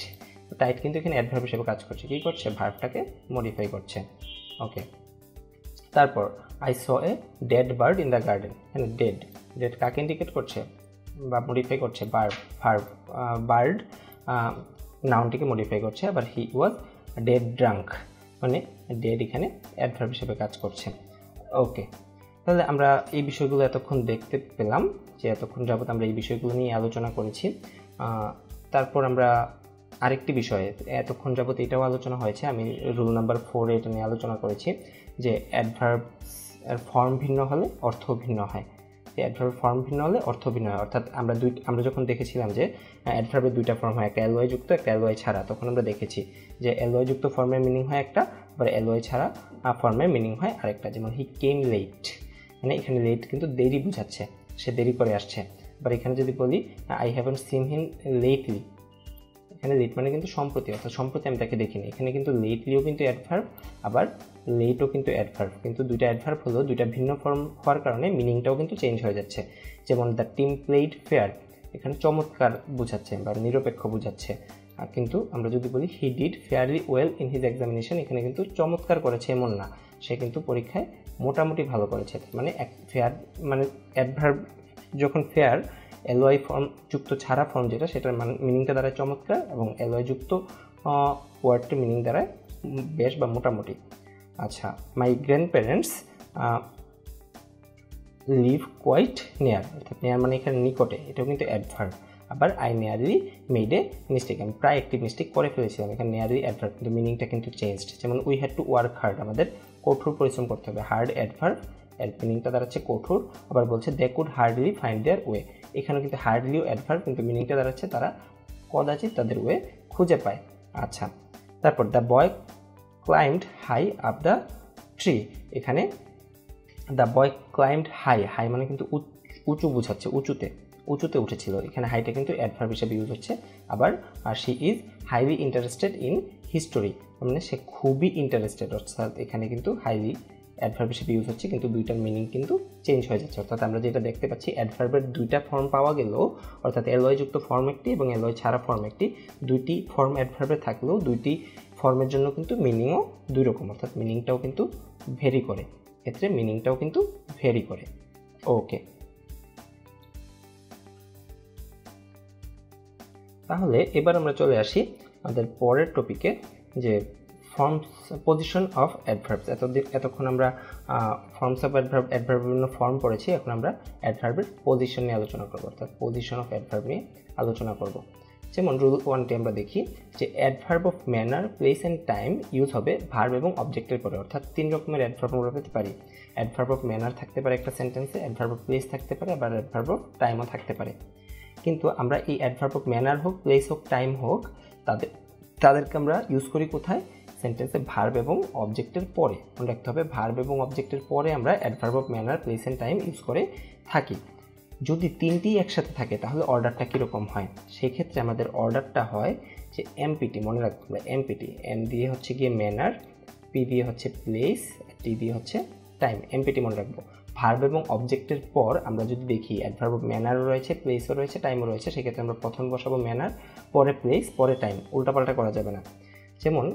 টাইট কিন্তু এখানে অ্যাডভার্ব হিসেবে কাজ করছে, কী করছে? ভার্বটাকে মডিফাই করছে। ওকে, তারপর I saw a dead bird in the garden, এখানে ডেড কাকে ইন্ডিকেট করছে বা মডিফাই করছে? বার্ড নাউনটিকে মডিফাই করছে। আবার হি ওয়াজ ডেড ড্রাঙ্ক, মানে ডেড এখানে অ্যাডভার্ব হিসেবে কাজ করছে। ওকে, তাহলে আমরা এই বিষয়গুলো এতক্ষণ দেখতে পেলাম, যে এতক্ষণ যাবত আমরা এই বিষয়গুলো নিয়ে আলোচনা করেছি। তারপর আমরা আরেকটি বিষয়ে এতক্ষণ যাবত এটাও আলোচনা হয়েছে, আমি রুল নাম্বার 4 এটা নিয়ে আলোচনা করেছি, যে অ্যাডভার্ব ফর্ম ভিন্ন হলে অর্থ ভিন্ন হয়। অ্যাডভার্ব ফর্ম ভিন্ন হলে অর্থ ভিন্ন হয়, অর্থাৎ আমরা যখন দেখেছিলাম যে অ্যাডভার্বের দুইটা ফর্ম হয়, একটা এলওয়াই যুক্ত, একটা এলওয়াই ছাড়া, তখন আমরা দেখেছি যে এলওয়াই যুক্ত ফর্মের মিনিং হয় একটা, আবার এলওয়াই ছাড়া ফর্মের মিনিং হয় আরেকটা। যেমন হি কেম লেট, মানে এখানে লেট কিন্তু দেরি বোঝাচ্ছে, সে দেরি করে আসছে। আবার এখানে যদি বলি I haven't seen him lately, এখানে লেট মানে কিন্তু সম্প্রতি, অর্থাৎ সম্প্রতি আমি তাকে দেখিনি। এখানে কিন্তু লেটলিও কিন্তু অ্যাডভার্ব, আবার লেটও কিন্তু অ্যাডভার্ব, কিন্তু দুইটা অ্যাডভার্ব হলো, দুইটা ভিন্ন ফর্ম হওয়ার কারণে মিনিংটাও কিন্তু চেঞ্জ হয়ে যাচ্ছে। যেমন দ্য টিম প্লেড ফেয়ার, এখানে চমৎকার বোঝাচ্ছে বা নিরপেক্ষ বোঝাচ্ছে, কিন্তু আমরা যদি বলি হি did fairly well in his examination, এখানে কিন্তু চমৎকার করেছে এমন না, সে কিন্তু পরীক্ষায় মোটামুটি ভালো করেছে। মানে ফেয়ার মানে অ্যাডভার্ব যখন ফেয়ার এলওয়াই ফর্ম যুক্ত ছাড়া ফর্ম যেটা, সেটার মিনিংটা দাঁড়ায় চমৎকার, এবং এলওয়াই যুক্ত ওয়ার্ডটির মিনিং দাঁড়ায় বেশ বা মোটামুটি। আচ্ছা, my grandparents live quite near, অর্থাৎ নিয়ার মানে এখানে নিকটে, এটাও কিন্তু অ্যাডভার্ব। আবার I nearly made a mistake, আমি প্রায় একটি মিস্টেক করে ফেলেছিলাম, এখানে নিয়ারলি অ্যাডভার্ব, কিন্তু মিনিংটা কিন্তু চেঞ্জড। যেমন we had to work hard, আমাদের কঠোর পরিশ্রম করতে হবে, হার্ড অ্যাডভার্ব, এর মিনিংটা দাঁড়াচ্ছে কঠোর। আবার বলছে they could hardly find their way, এখানেও কিন্তু হার্ডলিও অ্যাডভার্ব, কিন্তু মিনিংটা দাঁড়াচ্ছে তারা কদাচিৎ তাদের ওয়ে খুঁজে পায়। আচ্ছা, তারপর the boy climbed high up the tree, এখানে দ্য বয় ক্লাইম্বড হাই মানে কিন্তু উঁচু বোঝাচ্ছে, উঁচুতে উঠেছিল, এখানে হাইটা কিন্তু অ্যাডভার্ব হিসেবে ইউজ হচ্ছে। আবার she is highly interested in history, মানে সে খুবই ইন্টারেস্টেড, অর্থাৎ এখানে কিন্তু হাইলি অ্যাডভার্ব হিসেবে ইউজ হচ্ছে, কিন্তু দুইটার মিনিং কিন্তু চেঞ্জ হয়ে যাচ্ছে। অর্থাৎ আমরা যেটা দেখতে পাচ্ছি, অ্যাডভার্বের দুইটা ফর্ম পাওয়া গেলেও, অর্থাৎ এলওয়াই যুক্ত ফর্ম একটি এবং এলওয়াই ছাড়া ফর্ম একটি, দুইটি ফর্ম অ্যাডভার্বে থাকলেও দুইটি ফর্মের জন্য কিন্তু মিনিংও দুই রকম, অর্থাৎ মিনিংটাও কিন্তু ভেরি করে, ক্ষেত্রে মিনিংটাও কিন্তু ভেরি করে। ওকে, তাহলে এবার আমরা চলে আসি আমাদের পরের টপিকে, যে ফর্মস পজিশন অফ অ্যাডভার্বস। এতক্ষণ আমরা ফর্মস অফ অ্যাডভার্ব বিভিন্ন ফর্ম পড়েছি, এখন আমরা অ্যাডভার্বের পজিশন নিয়ে আলোচনা করব, অর্থাৎ পজিশন অফ অ্যাডভার্ব নিয়ে আলোচনা করব। যেমন রুল 1টি আমরা দেখি যে adverb of manner, place and time use হবে ভার্ব এবং অবজেক্টের পরে, অর্থাৎ 3 রকমের অ্যাডভার্ব আমরা পেতে পারি। অ্যাডভার্ব অফ ম্যানার থাকতে পারে একটা সেন্টেন্সে, অ্যাডভার্ব অফ প্লেস থাকতে পারে, আবার অ্যাডভার্ব অফ টাইমও থাকতে পারে। কিন্তু আমরা এই অ্যাডভার্ব অফ ম্যানার হোক, প্লেস হোক, টাইম হোক, তাদেরকে আমরা ইউজ করি কোথায়? সেন্টেন্সে ভার্ব এবং অবজেক্টের পরে। মনে রাখতে হবে ভার্ব এবং অবজেক্টের পরে আমরা adverb of manner, place and time use করে থাকি। যদি তিনটিই একসাথে থাকে তাহলে অর্ডারটা কীরকম হয়? সেই ক্ষেত্রে আমাদের অর্ডারটা হয় যে এমপিটি, মনে রাখতে হবে এমপিটি, এম দিয়ে হচ্ছে গিয়ে ম্যানার, পি দিয়ে হচ্ছে প্লেস, টি দিয়ে হচ্ছে টাইম, এমপিটি মনে রাখবো। ভার্ব এবং অবজেক্টের পর আমরা যদি দেখি অ্যাডভার্ব অফ ম্যানারও রয়েছে, প্লেসও রয়েছে, টাইমও রয়েছে, সেক্ষেত্রে আমরা প্রথমে বসাবো ম্যানার, পরে প্লেস, পরে টাইম, উল্টাপাল্টা করা যাবে না। যেমন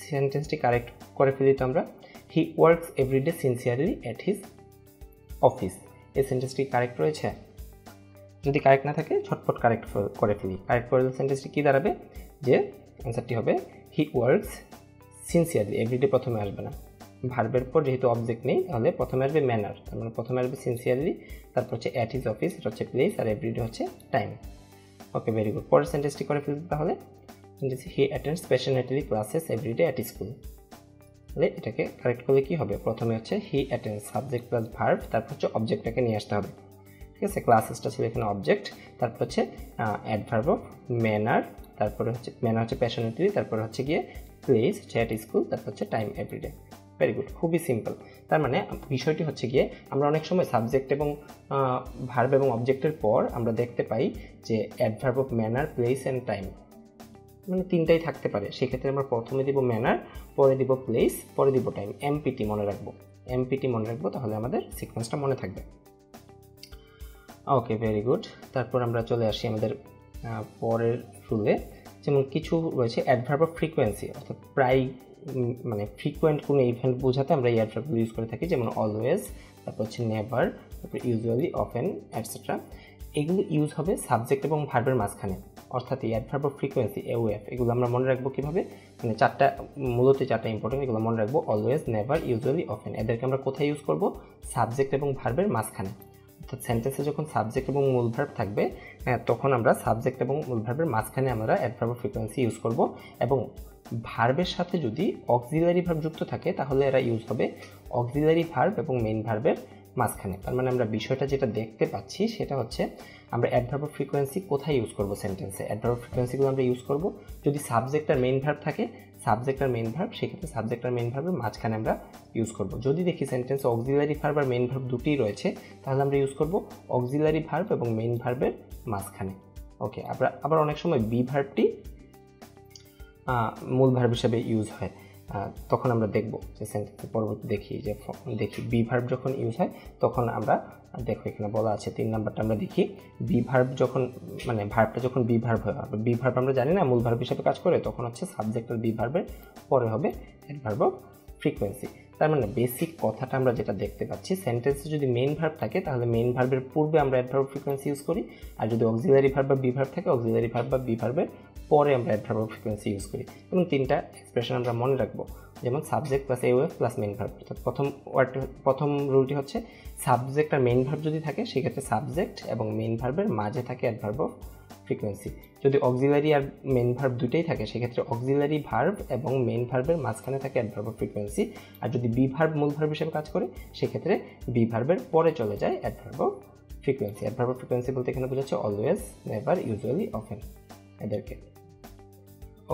সেন্টেন্সটি কারেক্ট করে ফেলি তো আমরা, he works everyday sincerely at his office, এই সেন্টেন্সটি কারেক্ট রয়েছে? যদি কারেক্ট না থাকে ঝটপট কারেক্ট করে ফেলি। কারেক্ট করে সেন্টেন্সটি কী দাঁড়াবে? যে অ্যান্সারটি হবে হি ওয়ার্কস সিনসিয়ারলি, এভরিডে প্রথমে আসবে না, ভার্বের পর যেহেতু অবজেক্ট নেই তাহলে প্রথমে আসবে ম্যানার, তার মানে প্রথমে আসবে সিনসিয়ারলি, তারপর হচ্ছে অ্যাট হিজ অফিস, এটা হচ্ছে প্লেস, আর এভরিডে হচ্ছে টাইম। Okay, very good. পরের সেন্টেন্সটি করে ফেলতে তাহলে, he attends passionately classes everyday at school. তাহলে এটাকে কারেক্ট করলে কি হবে, প্রথমে হচ্ছে he attends subject plus verb, তারপর হচ্ছে অবজেক্টটাকে নিয়ে আসতে হবে। ঠিক আছে, ক্লাসেসটা ছিল এখানে অবজেক্ট, তারপর হচ্ছে অ্যাডভার্ব অফ ম্যানার, তারপরে হচ্ছে ম্যানার হচ্ছে প্যাশনেটলি, তারপরে হচ্ছে গিয়ে প্লেস হচ্ছে অ্যাট স্কুল, তারপর হচ্ছে টাইম এভরিডে। ভেরি গুড, খুবই সিম্পল। তার মানে বিষয়টি হচ্ছে গিয়ে আমরা অনেক সময় সাবজেক্ট এবং ভার্ব এবং অবজেক্টের পর আমরা দেখতে পাই যে adverb of manner, place and time, মানে তিনটাই থাকতে পারে। সেক্ষেত্রে আমরা প্রথমে দিব ম্যানার, পরে দিব প্লেস, পরে দিব টাইম। এমপিটি মনে রাখবো, এমপিটি মনে রাখবো, তাহলে আমাদের সিকোয়েন্সটা মনে থাকবে। ওকে, ভেরি গুড। তারপর আমরা চলে আসি আমাদের পরের রুলে। যেমন কিছু রয়েছে অ্যাডভার্ব অফ ফ্রিকোয়েন্সি, অর্থাৎ প্রায় মানে ফ্রিকোয়েন্ট কোনো ইভেন্ট বোঝাতে আমরা এই অ্যাডভার্বগুলো ইউজ করে থাকি, যেমন অলওয়েজ, তারপর হচ্ছে নেভার, তারপর ইউজুয়ালি, অফেন, অ্যাটসেট্রা। এগুলো ইউজ হবে সাবজেক্ট এবং ভার্বের মাঝখানে, অর্থাৎ এই অ্যাডভার্ব অফ ফ্রিকোয়েন্সি এওএফ এগুলো আমরা মনে রাখবো কীভাবে, মানে মূলত চারটা ইম্পর্টেন্ট, এগুলো মনে রাখবো। অলওয়েজ, নেভার, ইউজুয়ালি, অফেন, এদেরকে আমরা কোথায় ইউজ করব, সাবজেক্ট এবং ভার্বের মাঝখানে। অর্থাৎ সেন্টেন্সে যখন সাবজেক্ট এবং মূল ভার্ব থাকবে তখন আমরা সাবজেক্ট এবং মূল ভার্বের মাঝখানে আমরা অ্যাডভার্ব অফ ফ্রিকোয়েন্সি ইউজ করব, এবং ভার্বের সাথে যদি অক্সিলারি ভার্ব যুক্ত থাকে তাহলে এরা ইউজ হবে অক্সিলারি ভার্ব এবং মেইন ভার্বের মাঝখানে। তার মানে আমরা বিষয়টা যেটা দেখতে পাচ্ছি সেটা হচ্ছে আমরা অ্যাডভার্ব অফ ফ্রিকোয়েন্সি কোথায় ইউজ করব সেন্টেন্সে, অ্যাডভার্ব অফ ফ্রিকোয়েন্সিগুলো আমরা ইউজ করব যদি সাবজেক্ট আর মেইন ভার্ব থাকে, সাবজেক্ট আর মেইন ভার্ব, সেক্ষেত্রে সাবজেক্ট আর মেইন ভার্বের মাঝখানে আমরা ইউজ করব। যদি দেখি সেন্টেন্সে অক্সিলারি ভার্ব আর মেইন ভার্ব দুটিই রয়েছে তাহলে আমরা ইউজ করব অক্সিলারি ভার্ব এবং মেইন ভার্বের মাঝখানে। ওকে, আবার অনেক সময় বি ভার্বটি মূল ভার্ব হিসেবে ইউজ হয়, তখন আমরা দেখব যে সেন্টেন্সে পরবর্তী দেখি বি ভার্ব যখন ইউজ হয় তখন আমরা দেখো এখানে বলা আছে 3 নাম্বারটা আমরা দেখি, বি ভার্ব যখন মানে ভার্বটা যখন বি ভার্ব হয়, বি ভার্ব আমরা জানি না মূল ভার্ব হিসেবে কাজ করে, তখন হচ্ছে সাবজেক্ট আর বি ভার্বের পরে হবে অ্যাডভার্ব অফ ফ্রিকোয়েন্সি। তার মানে বেসিক কথাটা আমরা যেটা দেখতে পাচ্ছি, সেন্টেন্সে যদি মেইন ভার্ব থাকে তাহলে মেইন ভার্বের পূর্বে আমরা অ্যাডভার্ব অফ ফ্রিকোয়েন্সি ইউজ করি, আর যদি অক্সিলারি ভার্ব বা বি ভার্ব থাকে অক্সিলারি ভার্ব বা বি ভার্বের পরে আমরা অ্যাডভার্ব অফ ফ্রিকোয়েন্সি ইউজ করি। এবং 3টা এক্সপ্রেশন আমরা মনে রাখবো, যেমন সাবজেক্ট প্লাস এওএফ প্লাস মেইন ভার্ব। অর্থাৎ প্রথম রুলটি হচ্ছে সাবজেক্ট আর মেইন ভার্ব যদি থাকে সেক্ষেত্রে সাবজেক্ট এবং মেইন ভার্বের মাঝে থাকে অ্যাডভার্ব অফ ফ্রিকোয়েন্সি। যদি অক্সিলারি আর মেইন ভার্ব দুটোই থাকে সেক্ষেত্রে অক্সিলারি ভার্ব এবং মেইন ভার্বের মাঝখানে থাকে অ্যাডভার্ব অফ ফ্রিকোয়েন্সি। আর যদি বি ভার্ব মূল ভার্ব হিসেবে কাজ করে সেক্ষেত্রে বি ভার্বের পরে চলে যায় adverb of frequency. Adverb of frequency বলতে এখানে বোঝাচ্ছে অলওয়েজ, নেভার, ইউজুয়ালি, অফেন এদেরকে।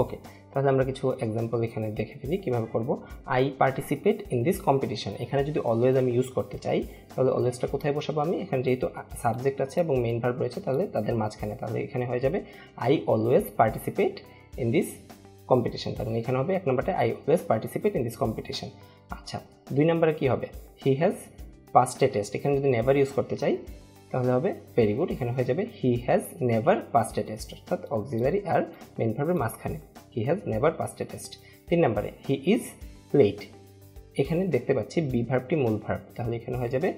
ওকে, তাহলে আমরা কিছু এক্সাম্পল এখানে দেখে ফেলি কীভাবে করব। I participate in this competition, এখানে যদি অলওয়েজ আমি ইউজ করতে চাই তাহলে অলওয়েজটা কোথায় বসাবো আমি, এখানে যেহেতু সাবজেক্ট আছে এবং মেইন ভার্ব রয়েছে তাহলে তাদের মাঝখানে, তাহলে এখানে হয়ে যাবে I always participate in this competition. তার মানে এখানে হবে 1 নম্বরটা I always participate in this competition. আচ্ছা, 2 নম্বরে কী হবে, he has passed A test, এখানে যদি নেভার ইউজ করতে চাই তাহলে হবে ভেরি গুড, এখানে হয়ে যাবে he has never passed A test, অর্থাৎ অক্সিলারি আর মেইন ভার্বের মাঝখানে he has never passed A test. 3 নম্বরে হি ইজ লেট, এখানে দেখতে পাচ্ছি বি ভার্বটি মূল ভার্ব, তাহলে এখানে হয়ে যাবে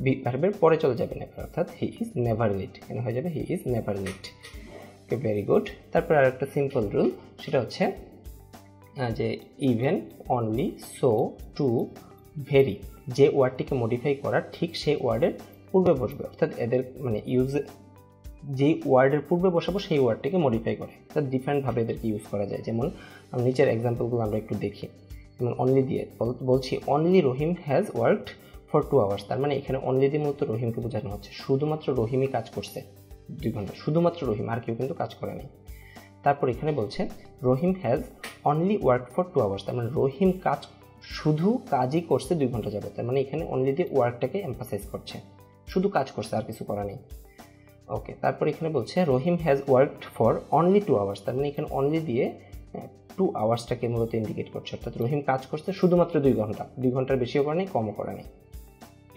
বি ভার্বের পরে চলে যাবে নেভার, অর্থাৎ হি ইজ নেভার লেট, এখানে হয়ে যাবে he is never late. Okay, very good. তারপর আর একটা সিম্পল রুল, সেটা হচ্ছে যে even, only, so, too, very, যে ওয়ার্ডটিকে মডিফাই করার ঠিক সেই ওয়ার্ডের পূর্বে বসবে, অর্থাৎ এদের মানে যেই ওয়ার্ডের পূর্বে বসাবো সেই ওয়ার্ডটিকে মডিফাই করে, অর্থাৎ ডিফারেন্টভাবে এদেরকে ইউজ করা যায়। যেমন নিচের এক্সাম্পলগুলো আমরা একটু দেখি। যেমন অনলি দিয়ে বলছি only Rahim has worked for 2 hours, তার মানে এখানে অনলি দিয়ে মূলত রহিমকে বোঝানো হচ্ছে, শুধুমাত্র রহিমই কাজ করছে 2 ঘন্টা, শুধুমাত্র রহিম, আর কেউ কিন্তু কাজ করেনি। তারপর এখানে বলছে Rahim has only worked for 2 hours, তার মানে রহিম শুধু কাজই করছে 2 ঘন্টা যাবে, তার মানে এখানে অনলি দিয়ে ওয়ার্কটাকে এমফাসাইজ করছে, শুধু কাজ করছে আর কিছু করা নেই। ওকে, তারপর এখানে বলছে Rahim has worked for only 2 hours, তার মানে এখানে অনলি দিয়ে 2 আওয়ার্সটাকে মূলত ইন্ডিকেট করছে, অর্থাৎ রহিম কাজ করছে শুধুমাত্র 2 ঘন্টা, 2 ঘন্টার বেশিও করা নেই কমও করা নেই,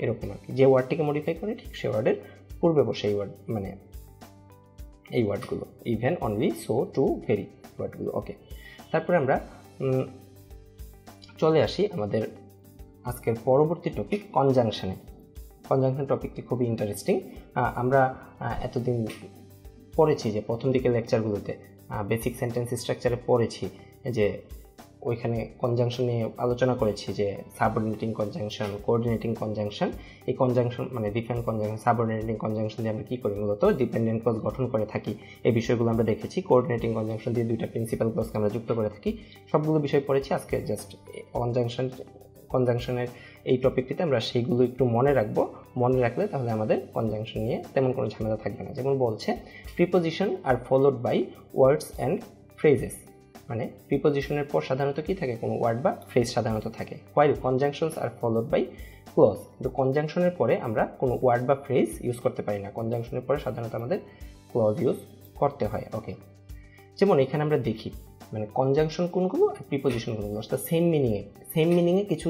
এরকম আর কি। যে ওয়ার্ডটিকে মডিফাই করে ঠিক সে ওয়ার্ডের পূর্বে বসে এই ওয়ার্ড মানে এই ওয়ার্ডগুলো even, only, so, too, very ওয়ার্ডগুলো। ওকে, তারপরে আমরা চলে আসি আমাদের আজকের পরবর্তী টপিক কনজাংশনে। কনজাংশন টপিকটি খুবই ইন্টারেস্টিং। আমরা এতদিন পড়েছি যে প্রথম দিকের লেকচারগুলোতে বেসিক সেন্টেন্স স্ট্রাকচারে পড়েছি যে ওইখানে কনজাংশন নিয়ে আলোচনা করেছি যে সাবঅর্ডিনেটিং কনজাংশন, কোঅর্ডিনেটিং কনজাংশন। এই কনজাংশন মানে ডিফারেন্ট কনজাংশন, সাবঅর্ডিনেটিং কনজাংশন দিয়ে আমরা কী করি, মূলত ডিপেন্ডেন্ট ক্লজ গঠন করে থাকি। এই বিষয়গুলো আমরা দেখেছি। কোঅর্ডিনেটিং কনজাংশন দিয়ে দুইটা প্রিন্সিপাল ক্লজকে আমরা যুক্ত করে থাকি। সবগুলো বিষয় পড়েছি। আজকে জাস্ট কনজাংশনের এই টপিকটিতে আমরা সেইগুলো একটু মনে রাখবো। মনে রাখলে তাহলে আমাদের কনজাংশন নিয়ে তেমন কোনো ঝামেলা থাকবে না। যেমন বলছে প্রিপোজিশন আর followed by words and phrases, মানে প্রিপোজিশনের পর সাধারণত কি থাকে, কোনো ওয়ার্ড বা ফ্রেজ সাধারণত থাকে। হোয়াইল কনজাংশনস আর ফলোড বাই ক্লজ, কিন্তু কনজাংশনের পরে আমরা কোনো ওয়ার্ড বা ফ্রেজ ইউজ করতে পারি না। কনজাংশনের পরে সাধারণত আমাদের ক্লজ ইউজ করতে হয়। ওকে, যেমন এখানে আমরা দেখি মানে কনজাংশন কোনগুলো আর প্রিপোজিশন কোনগুলো, অর্থাৎ সেম মিনিংয়ে কিছু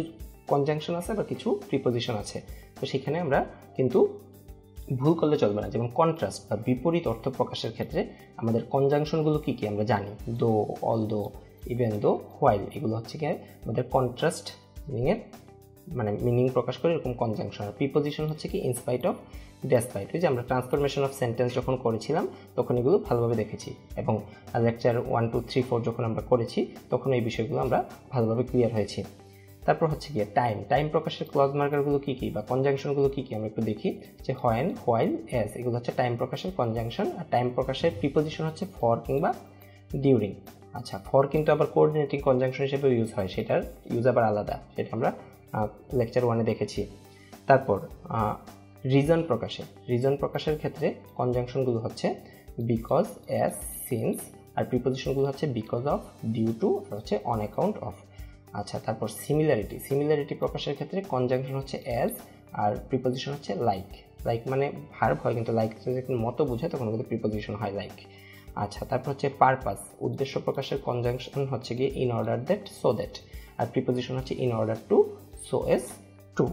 কনজাংশন আছে বা কিছু প্রিপোজিশন আছে। তো সেখানে আমরা কিন্তু ভুল করলে চলবে না। যেমন কন্ট্রাস্ট বা বিপরীত অর্থ প্রকাশের ক্ষেত্রে আমাদের কনজাংশনগুলো কী কী আমরা জানি, দো, অল দো, ইভেন দো, হোয়াইল, এগুলো হচ্ছে কি আমাদের কন্ট্রাস্ট মিনিংয়ের মানে মিনিং প্রকাশ করে এরকম কনজাংশন। আর প্রিপোজিশন হচ্ছে কি ইনস্পাইট অফ, ডেসপাইট। ওই যে আমরা ট্রান্সফরমেশন অফ সেন্টেন্স যখন করেছিলাম তখন এগুলো ভালোভাবে দেখেছি, এবং লেকচার 1, 2, 3, 4 যখন আমরা করেছি তখন এই বিষয়গুলো আমরা ভালোভাবে ক্লিয়ার হয়েছি। তারপর হচ্ছে গিয়ে টাইম প্রকাশের ক্লজ মার্কারগুলো কী কী বা কনজাংশনগুলো কী কী আমরা একটু দেখি। যে হোয়েন, হোয়াইল, অ্যাজ, এগুলো হচ্ছে টাইম প্রকাশের কনজাংশন। আর টাইম প্রকাশের প্রিপোজিশন হচ্ছে ফর কিংবা ডিউরিং। আচ্ছা, ফর কিন্তু আবার কোঅর্ডিনেটিং কনজাংশন হিসেবে ইউজ হয়, সেটার ইউজ আবার আলাদা, সেটা আমরা লেকচার 1-এ দেখেছি। তারপর রিজন প্রকাশের ক্ষেত্রে কনজাংশনগুলো হচ্ছে বিকজ, অ্যাজ, সিন্স, আর প্রিপোজিশনগুলো হচ্ছে বিকজ অফ, ডিউ টু, আর হচ্ছে অন অ্যাকাউন্ট অফ। আচ্ছা, তারপর সিমিলারিটি প্রকাশের ক্ষেত্রে কনজাংশন হচ্ছে অ্যাজ আর প্রিপোজিশন হচ্ছে লাইক মানে ভার্ব হয়, কিন্তু লাইক যখন মতো বোঝায় তখন কিন্তু প্রিপোজিশন হয় লাইক। আচ্ছা, তারপর হচ্ছে পারপাস, উদ্দেশ্য প্রকাশের কনজাংশন হচ্ছে গিয়ে in order that, so that, আর প্রিপোজিশন হচ্ছে in order to, so as to.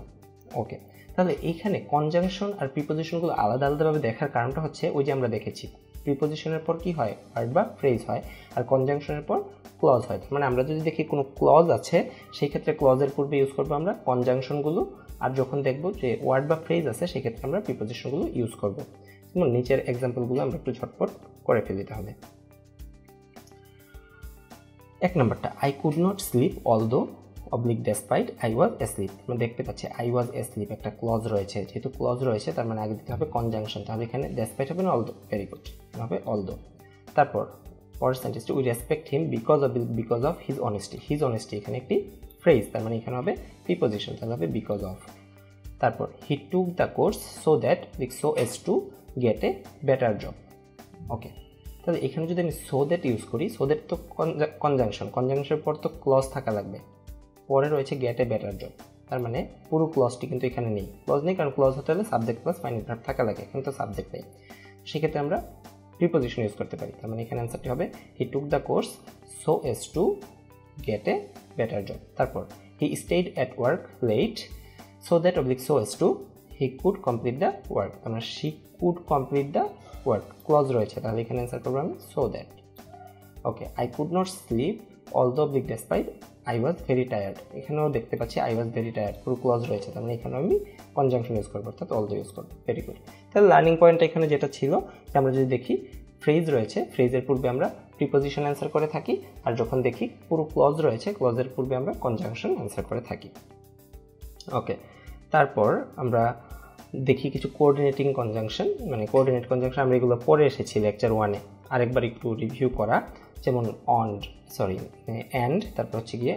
Okay, তাহলে এইখানে কনজাংশন আর প্রিপোজিশনগুলো আলাদা আলাদাভাবে দেখার কারণটা হচ্ছে ওই যে আমরা দেখেছি প্রিপোজিশনের পর কি হয়, ওয়ার্ড বা ফ্রেজ হয়, আর কনজাংশনের পর ক্লজ হয়। মানে আমরা যদি দেখি কোনো ক্লজ আছে সেই ক্ষেত্রে ক্লজের পূর্বে ইউজ করবো আমরা কনজাংশনগুলো, আর যখন দেখবো যে ওয়ার্ড বা ফ্রেজ আছে সেক্ষেত্রে আমরা প্রিপোজিশনগুলো ইউজ করবো। যেমন নিচের এক্সাম্পলগুলো আমরা একটু ঝটপট করে ফেলি তাহলে। 1 নম্বরটা, I could not sleep although despite I was asleep. আমরা দেখতে পাচ্ছি আই ওয়াজ অ্যাসলিপ একটা ক্লজ রয়েছে, যেহেতু ক্লজ রয়েছে তার মানে আগে দিতে হবে কনজাংশন, তাহলে এখানে ডেসপাইট হবে না অলদো, ভেরি গুড, হবে অলদো। তারপর পরের সেন্টেন্সটি, we respect him because of his honesty, এখানে একটি ফ্রেজ, তার মানে এখানে হবে প্রিপোজিশন, তাহলে হবে বিকজ অফ। তারপর he took the course so as to get a better job. Okay, তাহলে এখানে যদি আমি সো দ্যাট ইউজ করি, সো দ্যাট তো কনজাংশনের পর তো ক্লজ থাকা লাগবে, পরে রয়েছে গেট এ বেটার জব, তার মানে পুরো ক্লজটি কিন্তু এখানে নেই, কারণ ক্লজ হতে হলে সাবজেক্ট প্লাস ফাইনাল ভার্ব থাকা লাগে, এখানে তো সাবজেক্ট নেই, সেক্ষেত্রে আমরা প্রিপোজিশন ইউজ করতে পারি। তার মানে এখানে অ্যান্সারটি হবে he took the course so as to get a better job. তারপর he stayed at work late so that so as to he could complete the work, তার মানে she could complete the work, clause রয়েছে, তাহলে এখানে অ্যান্সার করবো আমি so that. Okay, I could not sleep although despite I was very tired, এখানেও দেখতে পাচ্ছি আই ওয়াজ ভেরি টায়ার্ড, পুরো ক্লজ রয়েছে, তার মানে এখানে আমি কনজাংশন ইউজ করবো, অর্থাৎ অলদো ইউজ করবো, ভেরি গুড। তাহলে লার্নিং পয়েন্টটা এখানে যেটা ছিল যে আমরা যদি দেখি ফ্রেজ রয়েছে, ফ্রেজের পূর্বে আমরা প্রিপোজিশন অ্যান্সার করে থাকি, আর যখন দেখি পুরো ক্লজ রয়েছে ক্লজের পূর্বে আমরা কনজাংশন অ্যান্সার করে থাকি। ওকে, তারপর আমরা দেখি কিছু কোঅর্ডিনেটিং কনজাংশন, মানে কোঅর্ডিনেট কনজাংশন আমরা এগুলো পড়ে এসেছি লেকচার 1-এ, আরেকবার একটু রিভিউ করা। যেমন অ্যান্ড, তারপর হচ্ছে গিয়ে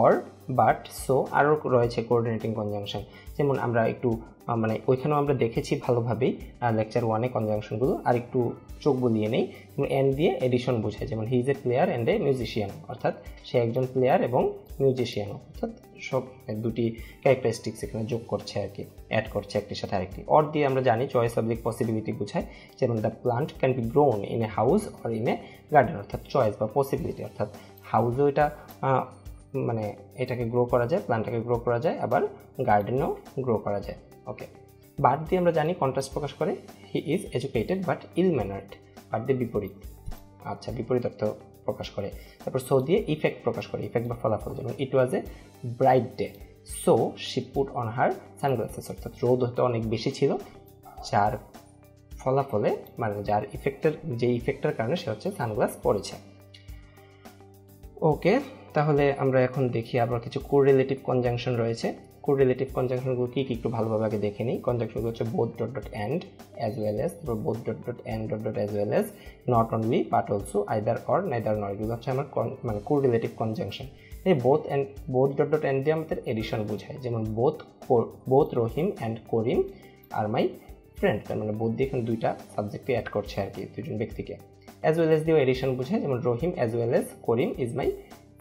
অর, বাট, সো, আরও রয়েছে কোঅর্ডিনেটিং কনজাংশন। যেমন আমরা একটু মানে ওইখানেও আমরা দেখেছি ভালোভাবেই লেকচার 1-এ কনজাংশনগুলো, আর একটু চোখ বুলিয়ে নেই। অ্যান্ড দিয়ে এডিশন বোঝায়, যেমন he is a player and a musician, অর্থাৎ সে একজন প্লেয়ার এবং মিউজিশিয়ান, অর্থাৎ সব দুটি ক্যারেক্টারিস্টিক্স এখানে যোগ করছে আর কি, অ্যাড করছে একটির সাথে আরেকটি। অর দিয়ে আমরা জানি চয়েস অবলিক পসিবিলিটি বোঝায়, যেমন the plant can be grown in a house or in a garden, অর্থাৎ চয়েস বা পসিবিলিটি, অর্থাৎ হাউসও এটা মানে এটাকে গ্রো করা যায়, প্লান্টটাকে গ্রো করা যায়, আবার গার্ডেনেও গ্রো করা যায়। ওকে, বাট দিয়ে আমরা জানি কন্ট্রাস্ট প্রকাশ করে, he is educated but ill mannered, but দিয়ে বিপরীত, আচ্ছা বিপরীত অর্থ প্রকাশ করে। তারপর সো দিয়ে ইফেক্ট প্রকাশ করে, ইফেক্ট বা ফলাফল, যেমন it was a bright day so she put on her sunglasses, অর্থাৎ রোদ হতে অনেক বেশি ছিল, যার ফলাফলে মানে যার ইফেক্টের কারণে সে হচ্ছে সানগ্লাস পরেছে। ওকে, তাহলে আমরা এখন দেখি আবার কিছু কোরিলেটিভ কনজাংশন রয়েছে। কোরিলেটিভ কনজাংশনগুলো কি কি একটু ভালোভাবে আগে দেখে নিই। কনজাংশনগুলো হচ্ছে both dot dot and as well as, both dot dot and dot dot as well as, not only but also, either or, neither nor, এগুলো হচ্ছে আমার মানে কোরিলেটিভ কনজাংশন। এই বোথ ডট ডট অ্যান্ড দিয়ে আমাদের এডিশন বোঝায়, যেমন বোথ রহিম অ্যান্ড করিম আর মাই ফ্রেন্ড, তার মানে বোথ দিয়ে এখানে দুইটা সাবজেক্টকে অ্যাড করছে আর কি, দুজন ব্যক্তিকে। অ্যাজ ওয়েল অ্যাজ দিয়েও এডিশন বোঝায়, যেমন Rahim as well as Karim is my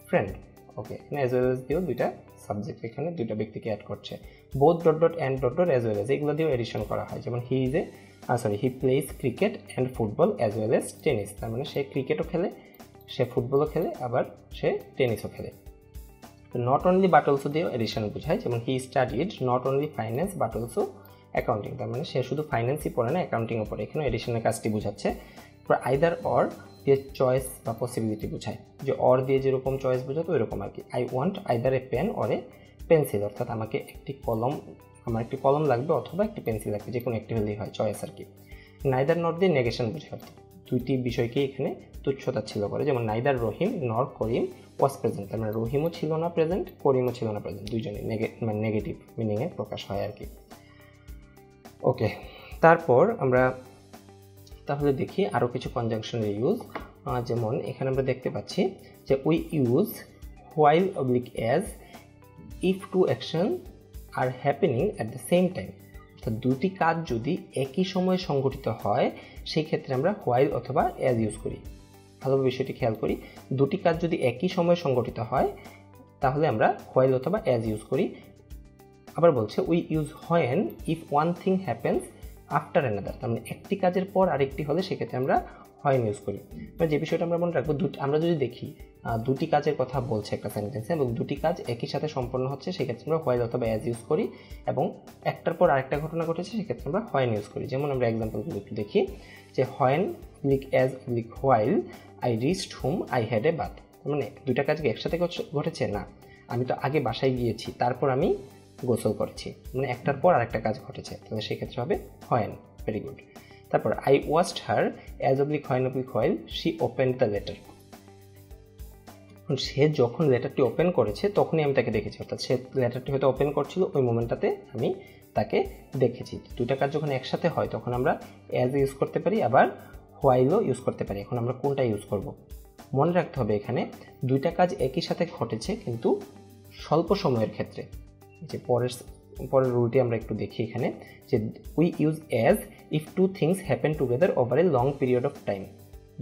friend. Okay, এখানে অ্যাজ ওয়েল অ্যাজ দিয়েও দুইটা সাবজেক্ট, এখানে দুইটা ব্যক্তিকে অ্যাড করছে। Both dot dot and dot dot as well as, এগুলো দিয়েও এডিশন করা হয়, যেমন he plays cricket and football as well as tennis, তার মানে সে ক্রিকেটও খেলে, সে ফুটবলও খেলে, আবার সে টেনিসও খেলে। নট অনলি বাট অলসো দিয়েও এডিশন বোঝায়, যেমন হি studied not only finance but also accounting, তার মানে সে শুধু ফাইন্যান্সই পড়ে না, অ্যাকাউন্টিংও পড়ে। এখানে এডিশনের কাজটি বোঝাচ্ছে। আইদার অর দিয়ে চয়েস বা পসিবিলিটি বোঝায়, যে অর দিয়ে যেরকম চয়েস বোঝাতো ওই রকম আর কি। I want either a pen or a pencil, অর্থাৎ আমার একটি কলম লাগবে অথবা একটি পেন্সিল লাগবে, যে কোনো একটি হলেই হয়, চয়েস আর কি। নাইদার নট দিয়ে নেগেশন বোঝায়, অর্থাৎ দুইটি বিষয়কে এখানে তুচ্ছতা ছিল করে, যেমন নাইদার রহিম নর করিম ওয়াজ প্রেজেন্ট, তার মানে রহিমও ছিল না প্রেজেন্ট, করিমও ছিল না প্রেজেন্ট, দুইজনই মানে নেগেটিভ মিনিংয়ে প্রকাশ হয় আর কি। ওকে, তারপর আমরা তাহলে দেখি আরও কিছু কনজাংশনের ইউজ। যেমন এখানে আমরা দেখতে পাচ্ছি যে we use while oblique as if to action are happening at the same time, অর্থাৎ দুটি কাজ যদি একই সময়ে সংঘটিত হয় সেই ক্ষেত্রে আমরা হোয়াইল অথবা অ্যাজ ইউজ করি। ভালোভাবে বিষয়টি খেয়াল করি, দুটি কাজ যদি একই সময়ে সংঘটিত হয় তাহলে আমরা হোয়াইল অথবা অ্যাজ ইউজ করি। আবার বলছে we use when if one thing happens after another, তার মানে একটি কাজের পর আরেকটি হলে সেক্ষেত্রে আমরা হোয়েন ইউজ করি। যে বিষয়টা আমরা মনে রাখবো, আমরা যদি দেখি দুটি কাজের কথা বলছে একটা সেন্টেন্সে এবং দুটি কাজ একই সাথে সম্পন্ন হচ্ছে, সেক্ষেত্রে আমরা হোয়াইল অথবা অ্যাজ ইউজ করি, এবং একটার পর আরেকটা ঘটনা ঘটেছে সেক্ষেত্রে আমরা হোয়েন ইউজ করি। যেমন আমরা এক্সাম্পলগুলো একটু দেখি, যে when like as like while I reached home I had a bath, মানে দুইটা কাজ কি একসাথে ঘটেছে? না, আমি তো আগে বাসায় গিয়েছি, তারপর আমি গোসল করেছি, মানে একটার পর আরেকটা কাজ ঘটেছে, তাহলে সেক্ষেত্রে হবে হোয়েন। Very good. তারপর I watched her as oblique when oblique while she opened the letter, সে যখন লেটারটি ওপেন করেছে তখনই আমি তাকে দেখেছি, অর্থাৎ সে লেটারটি হয়তো ওপেন করছিল, ওই মোমেন্টটাতে আমি তাকে দেখেছি। দুইটা কাজ যখন একসাথে হয় তখন আমরা অ্যাজ ইউজ করতে পারি, আবার হোয়াইলও ইউজ করতে পারি। এখন আমরা কোনটা ইউজ করব? মনে রাখতে হবে এখানে দুইটা কাজ একই সাথে ঘটেছে কিন্তু স্বল্প সময়ের ক্ষেত্রে। যে পরের রুলটি আমরা একটু দেখি এখানে, যে we use as if two things happen together over a long period of time,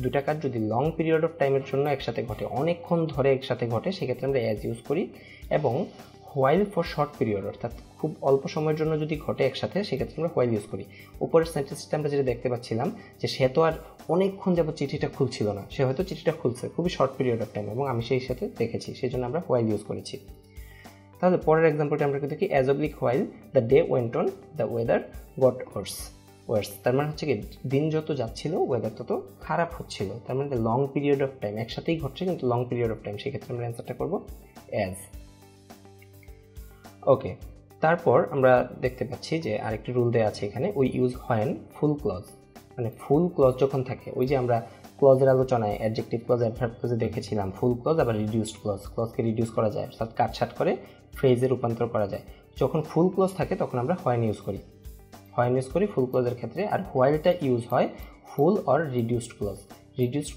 দুটা কাজ যদি লং পিরিয়ড অফ টাইমের জন্য একসাথে ঘটে, অনেকক্ষণ ধরে একসাথে ঘটে, সেক্ষেত্রে আমরা অ্যাজ ইউজ করি। এবং হোয়াইল ফর শর্ট পিরিয়ড, অর্থাৎ খুব অল্প সময়ের জন্য যদি ঘটে একসাথে, সেক্ষেত্রে আমরা হোয়াইল ইউজ করি। উপরের সেন্টেন্সটা আমরা যেটা দেখতে পাচ্ছিলাম, যে সে তো আর অনেকক্ষণ যাবত চিঠিটা খুলছিল না, সে হয়তো চিঠিটা খুলছে খুবই শর্ট পিরিয়ড অফ টাইম, এবং আমি সেই সাথে দেখেছি, সেই জন্য আমরা হোয়াইল ইউজ করেছি। তাহলে পরের এক্সাম্পলটা আমরা দেখি, as oblique while the day went on the weather got worse, তার মানে হচ্ছে কি দিন যত যাচ্ছিল ওয়েদার তত খারাপ হচ্ছিল, তার মানে লং পিরিয়ড অফ টাইম, একসাথেই ঘটছে কিন্তু লং পিরিয়ড অফ টাইম, সেক্ষেত্রে আমরা অ্যান্সারটা করবো অ্যাজ। ওকে, তারপর আমরা দেখতে পাচ্ছি যে আরেকটি রুল দেওয়া আছে এখানে, we use when full clause, মানে ফুল ক্লজ যখন থাকে, ওই যে আমরা ক্লজের আলোচনায় অ্যাডজেক্টিভ ক্লজ অ্যাডভার্ব ক্লজে দেখেছিলাম, ফুল ক্লজ আবার রিডিউসড ক্লজ, ক্লজকে রিডিউস করা যায় অর্থাৎ কাটছাট করে ফ্রেজে রূপান্তর করা যায়। যখন ফুল ক্লজ থাকে তখন আমরা হোয়েন ইউজ করি, ফুল ক্লজের ক্ষেত্রে। আর হোয়াইলটা ইউজ হয় ফুল অর রিডিউসড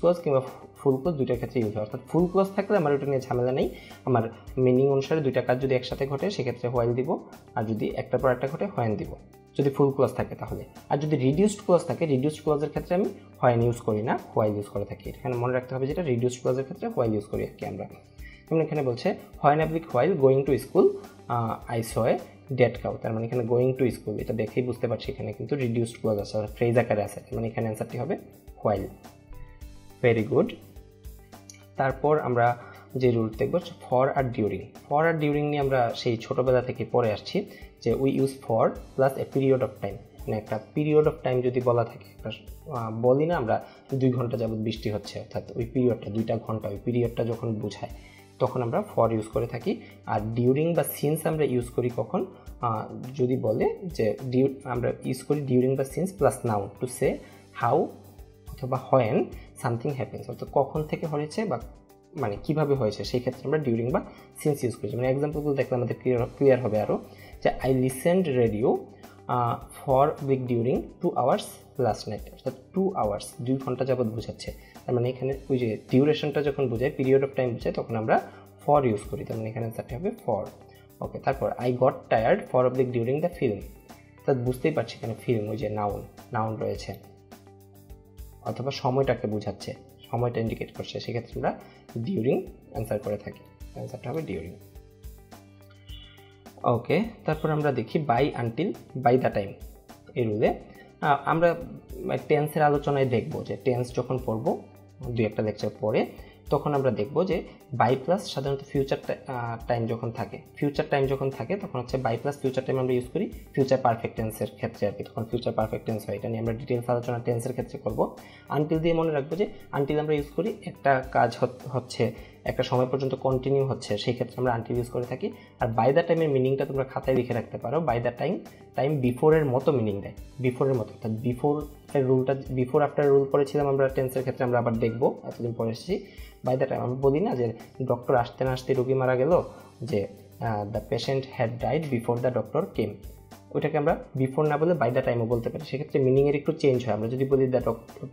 ক্লজ, কিংবা ফুল ক্লজ দুইটার ক্ষেত্রে ইউজ হয়। অর্থাৎ ফুল ক্লজ থাকলে আমার ওটা নিয়ে ঝামেলা নেই, আমার মিনিং অনুসারে দুইটা কাজ যদি একসাথে ঘটে সেক্ষেত্রে হোয়াইল দিব, আর যদি একটার পর একটা ঘটে হোয়েন দিব, যদি ফুল ক্লজ থাকে তাহলে। আর যদি রিডিউসড ক্লজ থাকে, রিডিউসড ক্লজের ক্ষেত্রে আমি হোয়েন ইউজ করি না, হোয়াইল ইউজ করে থাকি। এখানে মনে রাখতে হবে যেটা রিডিউসড ক্লজের ক্ষেত্রে হোয়াইল ইউজ করি আর কি আমরা। যেমন এখানে বলছে when oblique while going to school I saw a dead cow, তার মানে এখানে গোয়িং টু স্কুল, এটা দেখেই বুঝতে পারছি এখানে কিন্তু রিডিউসড ক্লজ আছে, ফ্রেজ আকারে আছে, মানে এখানে অ্যান্সারটি হবে হোয়াইল। Very good. তারপর আমরা যে রুল দেখব ফর আর ডিউরিং নিয়ে আমরা সেই ছোটোবেলা থেকে পড়ে আসছি, যে we use for plus a period of time, মানে একটা পিরিয়ড অফ টাইম যদি বলা থাকে, বলি না আমরা 2 ঘন্টা যাবত বৃষ্টি হচ্ছে, অর্থাৎ ওই পিরিয়ডটা 2টা ঘন্টা, ওই পিরিয়ডটা যখন বোঝায় তখন আমরা ফর ইউজ করে থাকি। আর ডিউরিং বা সিন্স আমরা ইউজ করি কখন, যদি বলে যে আমরা ইউজ করি ডিউরিং বা since plus noun to say how অথবা হোয়েন সামথিং হ্যাপেন্স, অর্থাৎ কখন থেকে হয়েছে বা মানে কিভাবে হয়েছে সেই ক্ষেত্রে আমরা ডিউরিং বা সিন্স ইউজ করি। মানে এক্সাম্পলগুলো দেখলে আমাদের ক্লিয়ার হবে আরও, যে I listened radio for week during 2 hours last night. অর্থাৎ 2 hours 2 ঘন্টা যাবৎ বোঝাচ্ছে। তার মানে এখানে ওই যে ডিউরেশনটা যখন বোঝায়, পিরিয়ড অফ টাইম বোঝায়, তখন আমরা ফর ইউজ করি। তার মানে এখানে অ্যান্সারটি হবে ফর। ওকে, তারপর I got tired for of during the film. অর্থাৎ বুঝতেই পারছি এখানে ফিল্ম ওই যে নাউন রয়েছে, অথবা সময়টাকে বোঝাচ্ছে, সময়টা ইন্ডিকেট করছে, সেক্ষেত্রে আমরা ডিউরিং অ্যান্সার করে থাকি। অ্যান্সারটা হবে ডিউরিং। ওকে, তারপর আমরা দেখি by, until, by the time এই রুলে আমরা টেন্সের আলোচনায় দেখব যে টেন্স যখন পড়ব 2-1 লেকচার পরে, তখন আমরা দেখব যে বাই প্লাস সাধারণত ফিউচার টাইম যখন থাকে তখন হচ্ছে বাই প্লাস ফিউচার টাইম আমরা ইউজ করি ফিউচার পারফেক্ট টেন্সের ক্ষেত্রে আর কি, তখন ফিউচার পারফেক্ট টেন্স হয়। এটা নিয়ে আমরা ডিটেলস আলোচনা টেন্সের ক্ষেত্রে করব। আনটিল দিয়ে মনে রাখবো যে আনটিল আমরা ইউজ করি একটা কাজ হচ্ছে একটা সময় পর্যন্ত কন্টিনিউ হচ্ছে, সেই ক্ষেত্রে আমরা আনটিল ইউজ করে থাকি। আর বাই দ্য টাইমের মিনিংটা তোমরা খাতায় লিখে রাখতে পারো। বাই দ্য টাইম বিফোরের মতো মিনিং দেয়, বিফোরের মতো। অর্থাৎ বিফোর রুলটা, বিফোর আফটার রুল পড়েছিলাম আমরা টেন্সের ক্ষেত্রে, আমরা আবার দেখবো, এতদিন পরে এসেছি। বাই দ্য টাইম আমরা বলি না যে ডক্টর আসতে না আসতে রোগী মারা গেল, যে the patient had died before the doctor কেম, ওইটাকে আমরা বিফোর না বলে বাই দ্য টাইমও বলতে পারি। সেক্ষেত্রে মিনিংয়ের একটু চেঞ্জ হয়। আমরা যদি বলি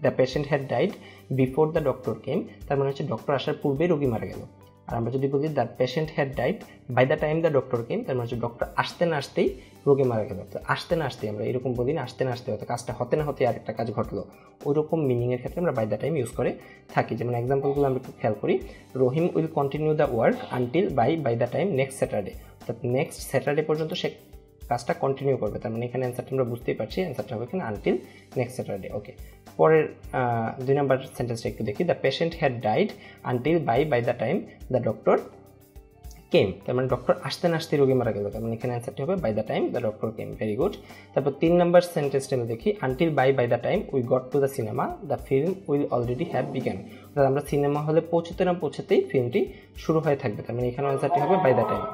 the patient had died before the doctor came, তার মানে হচ্ছে ডক্টর আসার পূর্বে রোগী মারা গেল। আর আমরা যদি বলি the patient had died by the time the doctor came, তার মানে হচ্ছে ডক্টর আসতে না আসতেই রোগী মারা গেল। তো আসতে না আসতেই আমরা এরকম বলি না, আসতে না আসতে হয়তো কাজটা হতে না হতে আরেকটা কাজ ঘটলো, ওইরকম মিনিংয়ের ক্ষেত্রে আমরা বাই দ্য টাইম ইউজ করে থাকি। যেমন এক্সাম্পলগুলো আমরা একটু খেয়াল করি। Rahim will continue the work until by the time next Saturday. অর্থাৎ নেক্সট স্যাটারডে পর্যন্ত সে কাজটা কন্টিনিউ করবে। তার মানে এখানে অ্যান্সারটা আমরা বুঝতেই পারছি, অ্যান্সারটা হবে এখানে আনটিল নেক্সট স্যাটারডে। ওকে, পরের 2 নম্বর সেন্টেন্সটা একটু দেখি। The patient had died until by the time the doctor came. তার মানে ডক্টর আসতে না আসতে রোগী মারা গেল, তার মানে এখানে অ্যান্সারটি হবে by the time the doctor came. Very good. তারপর 3 নম্বর সেন্টেন্সটা আমরা দেখি। Until by the time we got to the cinema the film will already have begun. অর্থাৎ আমরা সিনেমা হলে পৌঁছতে না পৌঁছতেই ফিল্মটি শুরু হয়ে থাকবে, তার মানে এখানে অ্যান্সারটি হবে বাই দ্য টাইম।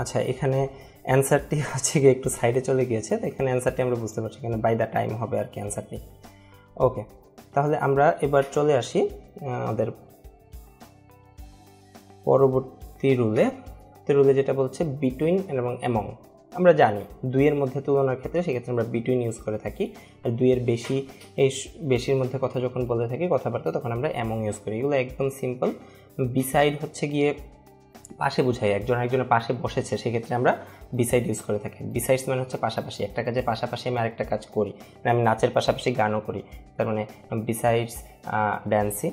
আচ্ছা, এখানে অ্যান্সারটি হচ্ছে গিয়ে একটু সাইডে চলে গিয়েছে, তো এখানে অ্যান্সারটি আমরা বুঝতে পারছি, এখানে বাই দ্য টাইম হবে আর কি অ্যান্সারটি। ওকে, তাহলে আমরা এবার চলে আসি আমাদের পরবর্তী রুলে যেটা বলছে বিটুইন এবং অ্যামং। আমরা জানি 2-এর মধ্যে তুলনার ক্ষেত্রে সেক্ষেত্রে আমরা বিটুইন ইউজ করে থাকি, আর 2-এর বেশির মধ্যে কথা যখন বলে থাকি কথাবার্তা, তখন আমরা অ্যামং ইউজ করি। এগুলো একদম সিম্পল। বিসাইড হচ্ছে গিয়ে পাশে বুঝাই, একজন একজনের পাশে বসেছে, সেক্ষেত্রে আমরা বিসাইড ইউজ করে থাকি। বিসাইডস মানে হচ্ছে পাশাপাশি, একটা কাজের পাশাপাশি আমি আরেকটা কাজ করি, মানে আমি নাচের পাশাপাশি গানও করি, তার মানে besides dancing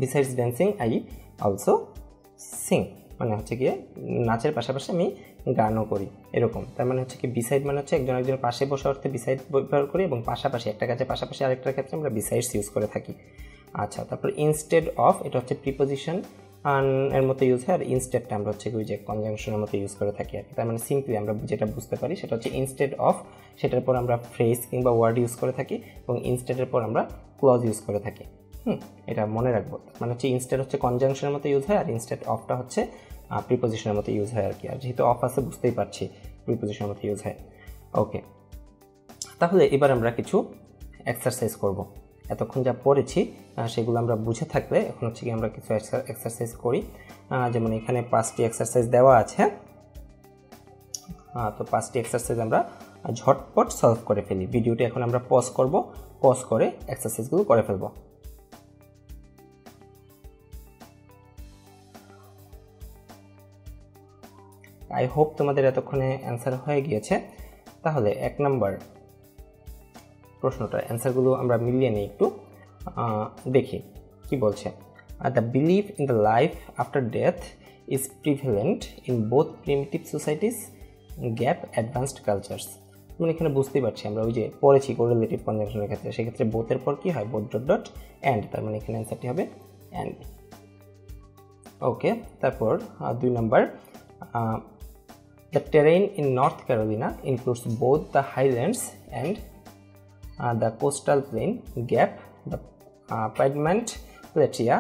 besides dancing I also Singh, মানে হচ্ছে গিয়ে নাচের পাশাপাশি আমি গানও করি, এরকম। তার মানে হচ্ছে কি বিসাইড মানে হচ্ছে একজন একজনের পাশে বসে অর্থে বিসাইড ব্যবহার করি, এবং পাশাপাশি একটা কাজের পাশাপাশি আরেকটার ক্ষেত্রে আমরা বিসাইডস ইউজ করে থাকি। আচ্ছা, তারপর ইনস্টেড অফ, এটা হচ্ছে প্রিপোজিশন এর মতো ইউজ হয়, আর ইনস্টেডটা আমরা হচ্ছে ওই যে কনজাংশনের মতো ইউজ করে থাকি আর কি। তার মানে সিম্পলি আমরা যেটা বুঝতে পারি সেটা হচ্ছে ইনস্টেড অফ, সেটার পর আমরা ফ্রেজ কিংবা ওয়ার্ড ইউজ করে থাকি, এবং ইনস্টেডের পর আমরা ক্লজ ইউজ করে থাকি। এটা মনে রাখবো। মানে হচ্ছে ইনস্টেড হচ্ছে কনজাংশনের মতো ইউজ হয়, আর ইনস্টেড অফটা হচ্ছে প্রিপোজিশনের মতো ইউজ হয় আর কি। আর যেহেতু অফ আছে বুঝতেই পারছি প্রিপোজিশনের মতো ইউজ হয়। ওকে, তাহলে এবার আমরা কিছু এক্সারসাইজ করব। এতক্ষণ যা পড়েছি সেগুলো আমরা বুঝে থাকলে এখন হচ্ছে কি আমরা কিছু এক্সারসাইজ করি। যেমন এখানে 5টি এক্সারসাইজ দেওয়া আছে, তো 5টি এক্সারসাইজ আমরা ঝটপট সলভ করে ফেলি। ভিডিওটি এখন আমরা পজ করব, পজ করে এক্সারসাইজগুলো করে ফেলব। আই হোপ তোমাদের এতক্ষণে অ্যান্সার হয়ে গিয়েছে। তাহলে 1 নম্বর প্রশ্নটা অ্যান্সারগুলো আমরা মিলিয়ে নিই, একটু দেখি কি বলছে। The believe in the life after death is prevalent in both primitive societies gap advanced cultures. মানে এখানে বুঝতেই পারছি আমরা ওই যে পড়েছি কোরিলেটিভ কনজাংশনের ক্ষেত্রে, সেক্ষেত্রে বোথের পর কি হয়, বোথ ডট অ্যান্ড, তার মানে এখানে অ্যান্সারটি হবে অ্যান্ড। ওকে, তারপর 2 number the terrain in North Carolina includes both the highlands and the coastal plain gap the piedmont plateau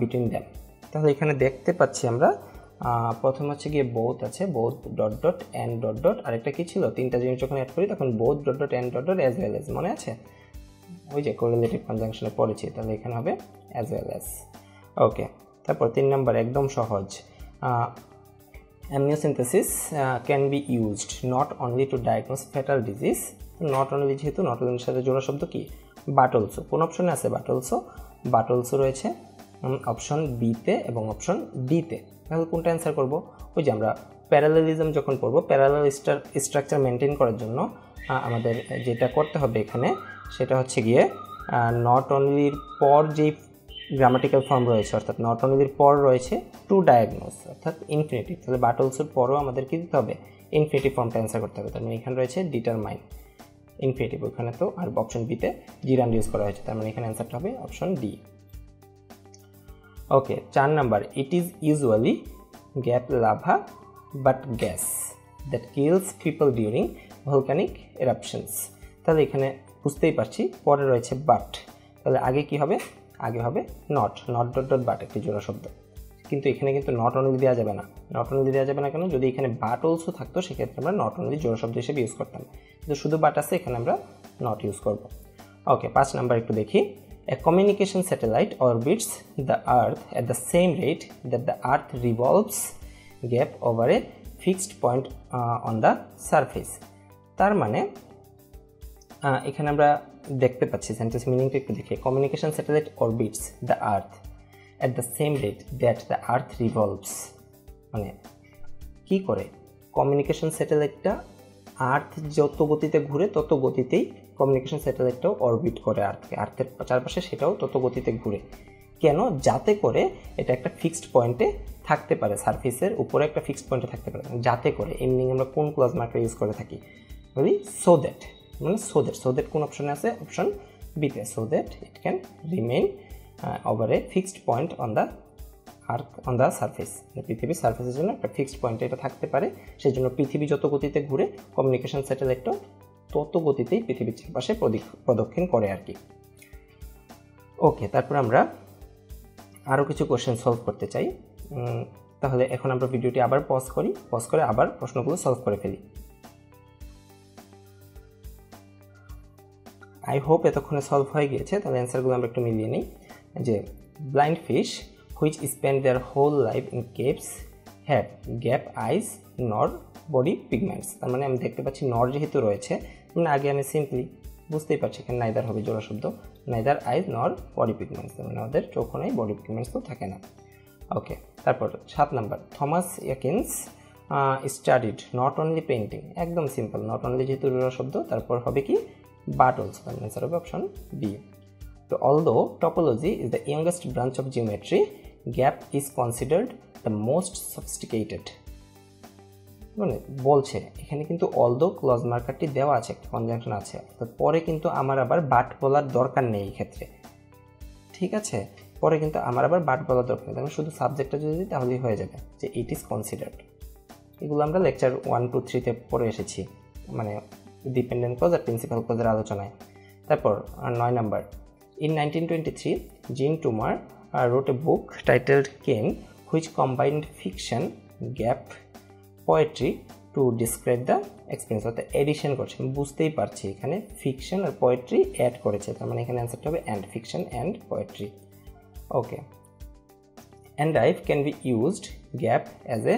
between them। তাহলে এখানে দেখতে পাচ্ছি আমরা প্রথম হচ্ছে গিয়ে বোথ আছে, both dot dot and dot dot, আরেকটা কি ছিল, তিনটা জিনিস যখন অ্যাড করি তখন both dot dot and dot dot as well as, মনে আছে ওই যে কোরিলেটিভ কনজাংশনে পড়েছি, তাহলে এখানে হবে অ্যাজ ওয়েল অ্যাজ। ওকে, তারপর 3 নাম্বার একদম সহজ, amniocentesis can be used not only to diagnose fatal disease, not only যেহেতু not only সাথে জোড়া শব্দ কি but also, কোন অপশনে আছে but also রয়েছে অপশন বি তে এবং অপশন ডি তে। তাহলে কোনটা অ্যান্সার করব? ওই যে আমরা প্যারালেলিজম যখন পড়ব, প্যারালেল স্ট্রাকচার মেনটেন করার জন্য আমাদের যেটা করতে হবে এখানে সেটা হচ্ছে গিয়ে নট অনলির পর যেই গ্রামাটিক্যাল ফর্ম রয়েছে, অর্থাৎ নট অনলির পর রয়েছে টু ডায়াগনোস অর্থাৎ ইনফিনিটিভ, তাহলে বাট অলসোর পরও আমাদের কি দিতে হবে, ইনফিনিটিভ ফর্মটা অ্যান্সার করতে হবে। তার মানে এখানে রয়েছে ডিটারমাইন ইনফিনিটিভ, ওখানে তো আর অপশন বিতে জিরান্ড ইউজ করা হয়েছে, তার মানে এখানে অ্যান্সারটা হবে option D. Okay, 4 number, it is usually gap lava but gas that kills people during volcanic eruptions. তাহলে এখানে বুঝতেই পারছি পরে রয়েছে বাট, তাহলে আগে কি হবে, আগে হবে নট ডট ডট বাট, একটি জোড়া শব্দ, কিন্তু এখানে কিন্তু নট অনলি দেওয়া যাবে না। নট অনলি দেওয়া যাবে না কেন? যদি এখানে বাট অলসো থাকতো সেক্ষেত্রে আমরা নট অনলি জোড়া শব্দ হিসেবে ইউজ করতাম, কিন্তু শুধু বাট আছে এখানে আমরা নট ইউজ করব। ওকে, 5 নাম্বার একটু দেখি, a communication satellite orbits the earth at the same rate that the earth revolves gap over a fixed point on the surface। তার মানে এখানে আমরা দেখতে পাচ্ছি সেন্টেন্স মিনিংটা একটু দেখি, communication satellite orbits the earth at the same rate that the earth revolves, মানে কি করে, কমিউনিকেশন স্যাটেলাইটটা আর্থ যত গতিতে ঘুরে তত গতিতেই কমিউনিকেশন স্যাটেলাইটটাও অরবিট করে আর্থকে, আর্থের চারপাশে সেটাও তত গতিতে ঘুরে। কেন? যাতে করে এটা একটা ফিক্সড পয়েন্টে থাকতে পারে, সারফেসের উপরে একটা ফিক্সড পয়েন্টে থাকতে পারে, যাতে করে এই মিনিং আমরা কোন ক্লজ মার্কার ইউজ করে থাকি, বলি সো দ্যাট, মানে সো দ্যাট কোন অপশনে আছে, অপশন বিতে, so that it can remain over a fixed point on the earth on the surface, পৃথিবীর সারফেসের জন্য একটা ফিক্সড পয়েন্টে এটা থাকতে পারে, সেই জন্য পৃথিবী যত গতিতে ঘুরে কমিউনিকেশন স্যাটেলাইটটাও তত গতিতেই পৃথিবীর চারপাশে প্রদক্ষিণ করে আর কি। ওকে, তারপর আমরা আরও কিছু কোশ্চেন সলভ করতে চাই, তাহলে এখন আমরা ভিডিওটি আবার পজ করে আবার প্রশ্নগুলো সলভ করে ফেলি। আই হোপ এতক্ষণে সলভ হয়ে গিয়েছে, তাহলে অ্যান্সারগুলো আমরা একটু মিলিয়ে নিই। যে blind fish which spend their whole life in caves have gap eyes nor body pigments, তার মানে আমি দেখতে পাচ্ছি নর যেহেতু রয়েছে, মানে আগে আমি সিম্পলি বুঝতেই পারছি এখানে নাইদার হবে জোড়া শব্দ, নাইদার আইজ নর বডি পিগমেন্টস, মানে ওদের চোখও নেই, বডি পিগমেন্টস তো থাকে না। ওকে, তারপর 7 number, Thomas Eakins studied not only painting, একদম সিম্পল, নট অনলি যেহেতু জোড়া শব্দ, তারপর হবে কি বাট অলসো, তার অ্যান্সার হবে অপশন বি। তো although topology is the youngest branch of geometry, gap is considered the most sophisticated, মানে বলছে এখানে কিন্তু অলদো ক্লজ মার্কারটি দেওয়া আছে, একটা কনজাংশন আছে, অর্থাৎ পরে কিন্তু আমার আবার বাট বলার দরকার নেই এই ক্ষেত্রে, ঠিক আছে, পরে কিন্তু আমার আবার বাট বলার দরকার নেই, আমি শুধু সাবজেক্টটা যদি দিই তাহলেই হয়ে যাবে যে ইট ইজ কনসিডার্ড। এগুলো আমরা লেকচার 1, 2, 3-তে পড়ে এসেছি, মানে ডিপেন্ডেন্ট ক্লজ আর প্রিন্সিপাল ক্লজের আলোচনায়। তারপর 9 নাম্বার, ইন 1923 জিন টুমার wrote a book titled Ken which combined fiction, gap, poetry to describe the experience, অর্থাৎ এডিশন করছে, বুঝতেই পারছি এখানে ফিকশন আর পোয়েট্রি অ্যাড করেছে, তার মানে এখানে অ্যান্সারটা হবে and, fiction and poetry. Okay, endive can be used gap as a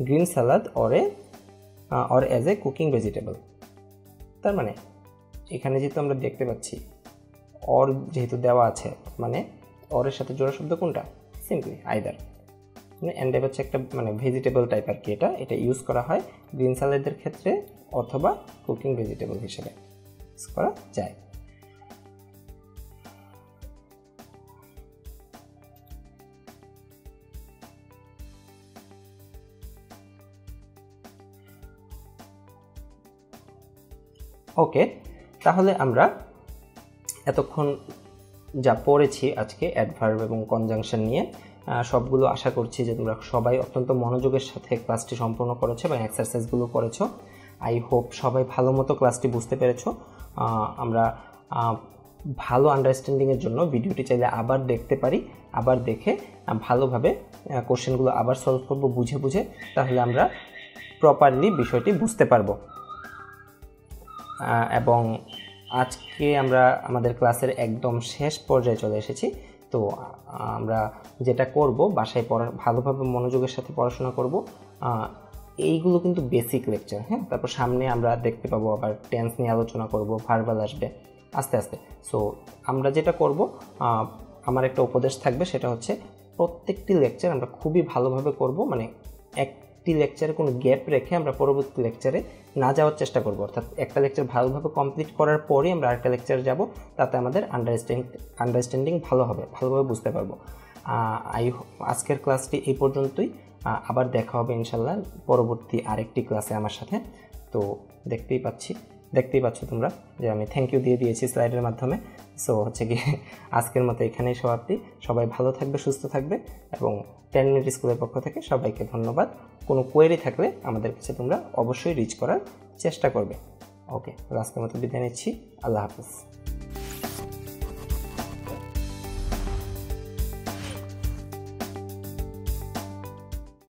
green salad or as a cooking vegetable, তার মানে এখানে যেহেতু আমরা দেখতে পাচ্ছি অর যেহেতু দেওয়া আছে, মানে অরের সাথে জোড়া শব্দ কোনটা, সিম্পলি আইদার, মানে এন্ডেভ হচ্ছে একটা মানে ভেজিটেবল টাইপ আর কি, এটা ইউজ করা হয় গ্রিন স্যালাডের ক্ষেত্রে অথবা কুকিং ভেজিটেবল হিসেবে ইউজ করা যায়। ওকে, তাহলে আমরা এতক্ষণ যা পড়েছি আজকে অ্যাডভার্ব এবং কনজাংশন নিয়ে, সবগুলো আশা করছি যে তোমরা সবাই অত্যন্ত মনোযোগের সাথে ক্লাসটি সম্পূর্ণ করেছো এবং এক্সারসাইজগুলো করেছো। আই হোপ সবাই ভালো মতো ক্লাসটি বুঝতে পেরেছো। আমরা ভালো আন্ডারস্ট্যান্ডিংয়ের জন্য ভিডিওটি চাইলে আবার দেখতে পারি, আবার দেখে ভালোভাবে কোশ্চেনগুলো আবার সলভ করব বুঝে বুঝে, তাহলে আমরা প্রপারলি বিষয়টি বুঝতে পারবো। এবং আজকে আমরা আমাদের ক্লাসের একদম শেষ পর্যায়ে চলে এসেছি। তো আমরা যেটা করব, বাসায় ভালোভাবে মনোযোগের সাথে পড়াশোনা করব। এইগুলো কিন্তু বেসিক লেকচার, হ্যাঁ। তারপর সামনে আমরা দেখতে পাবো আবার টেন্স নিয়ে আলোচনা করব, ভার্বাল আসবে আস্তে আস্তে। সো আমরা যেটা করব, আমার একটা উপদেশ থাকবে, সেটা হচ্ছে প্রত্যেকটি লেকচার আমরা খুবই ভালোভাবে করব, মানে একটি লেকচারে কোনো গ্যাপ রেখে আমরা পরবর্তী লেকচারে না যাওয়ার চেষ্টা করব। অর্থাৎ একটা লেকচার ভালোভাবে কমপ্লিট করার পরে আমরা আরেকটা লেকচারে যাব, তাতে আমাদের আন্ডারস্ট্যান্ডিং ভালোভাবে বুঝতে পারবো। আজকের ক্লাসটি এই পর্যন্তই। আবার দেখা হবে ইনশাল্লাহ পরবর্তী আরেকটি ক্লাসে আমার সাথে। তো দেখতেই পাচ্ছ তোমরা যে আমি থ্যাংক ইউ দিয়ে দিয়েছি স্লাইডের মাধ্যমে। সো হচ্ছে কি, আজকের মতো এখানেই সমাপ্তি। সবাই ভালো থাকবে, সুস্থ থাকবে, এবং 10 মিনিট স্কুলের পক্ষ থেকে সবাইকে ধন্যবাদ। কোনো কোয়েরি থাকলে আমাদের কাছে তোমরা অবশ্যই রিচ করার চেষ্টা করবে। ওকে, আজকের মতো বিদায় নিচ্ছি। আল্লাহ হাফেজ।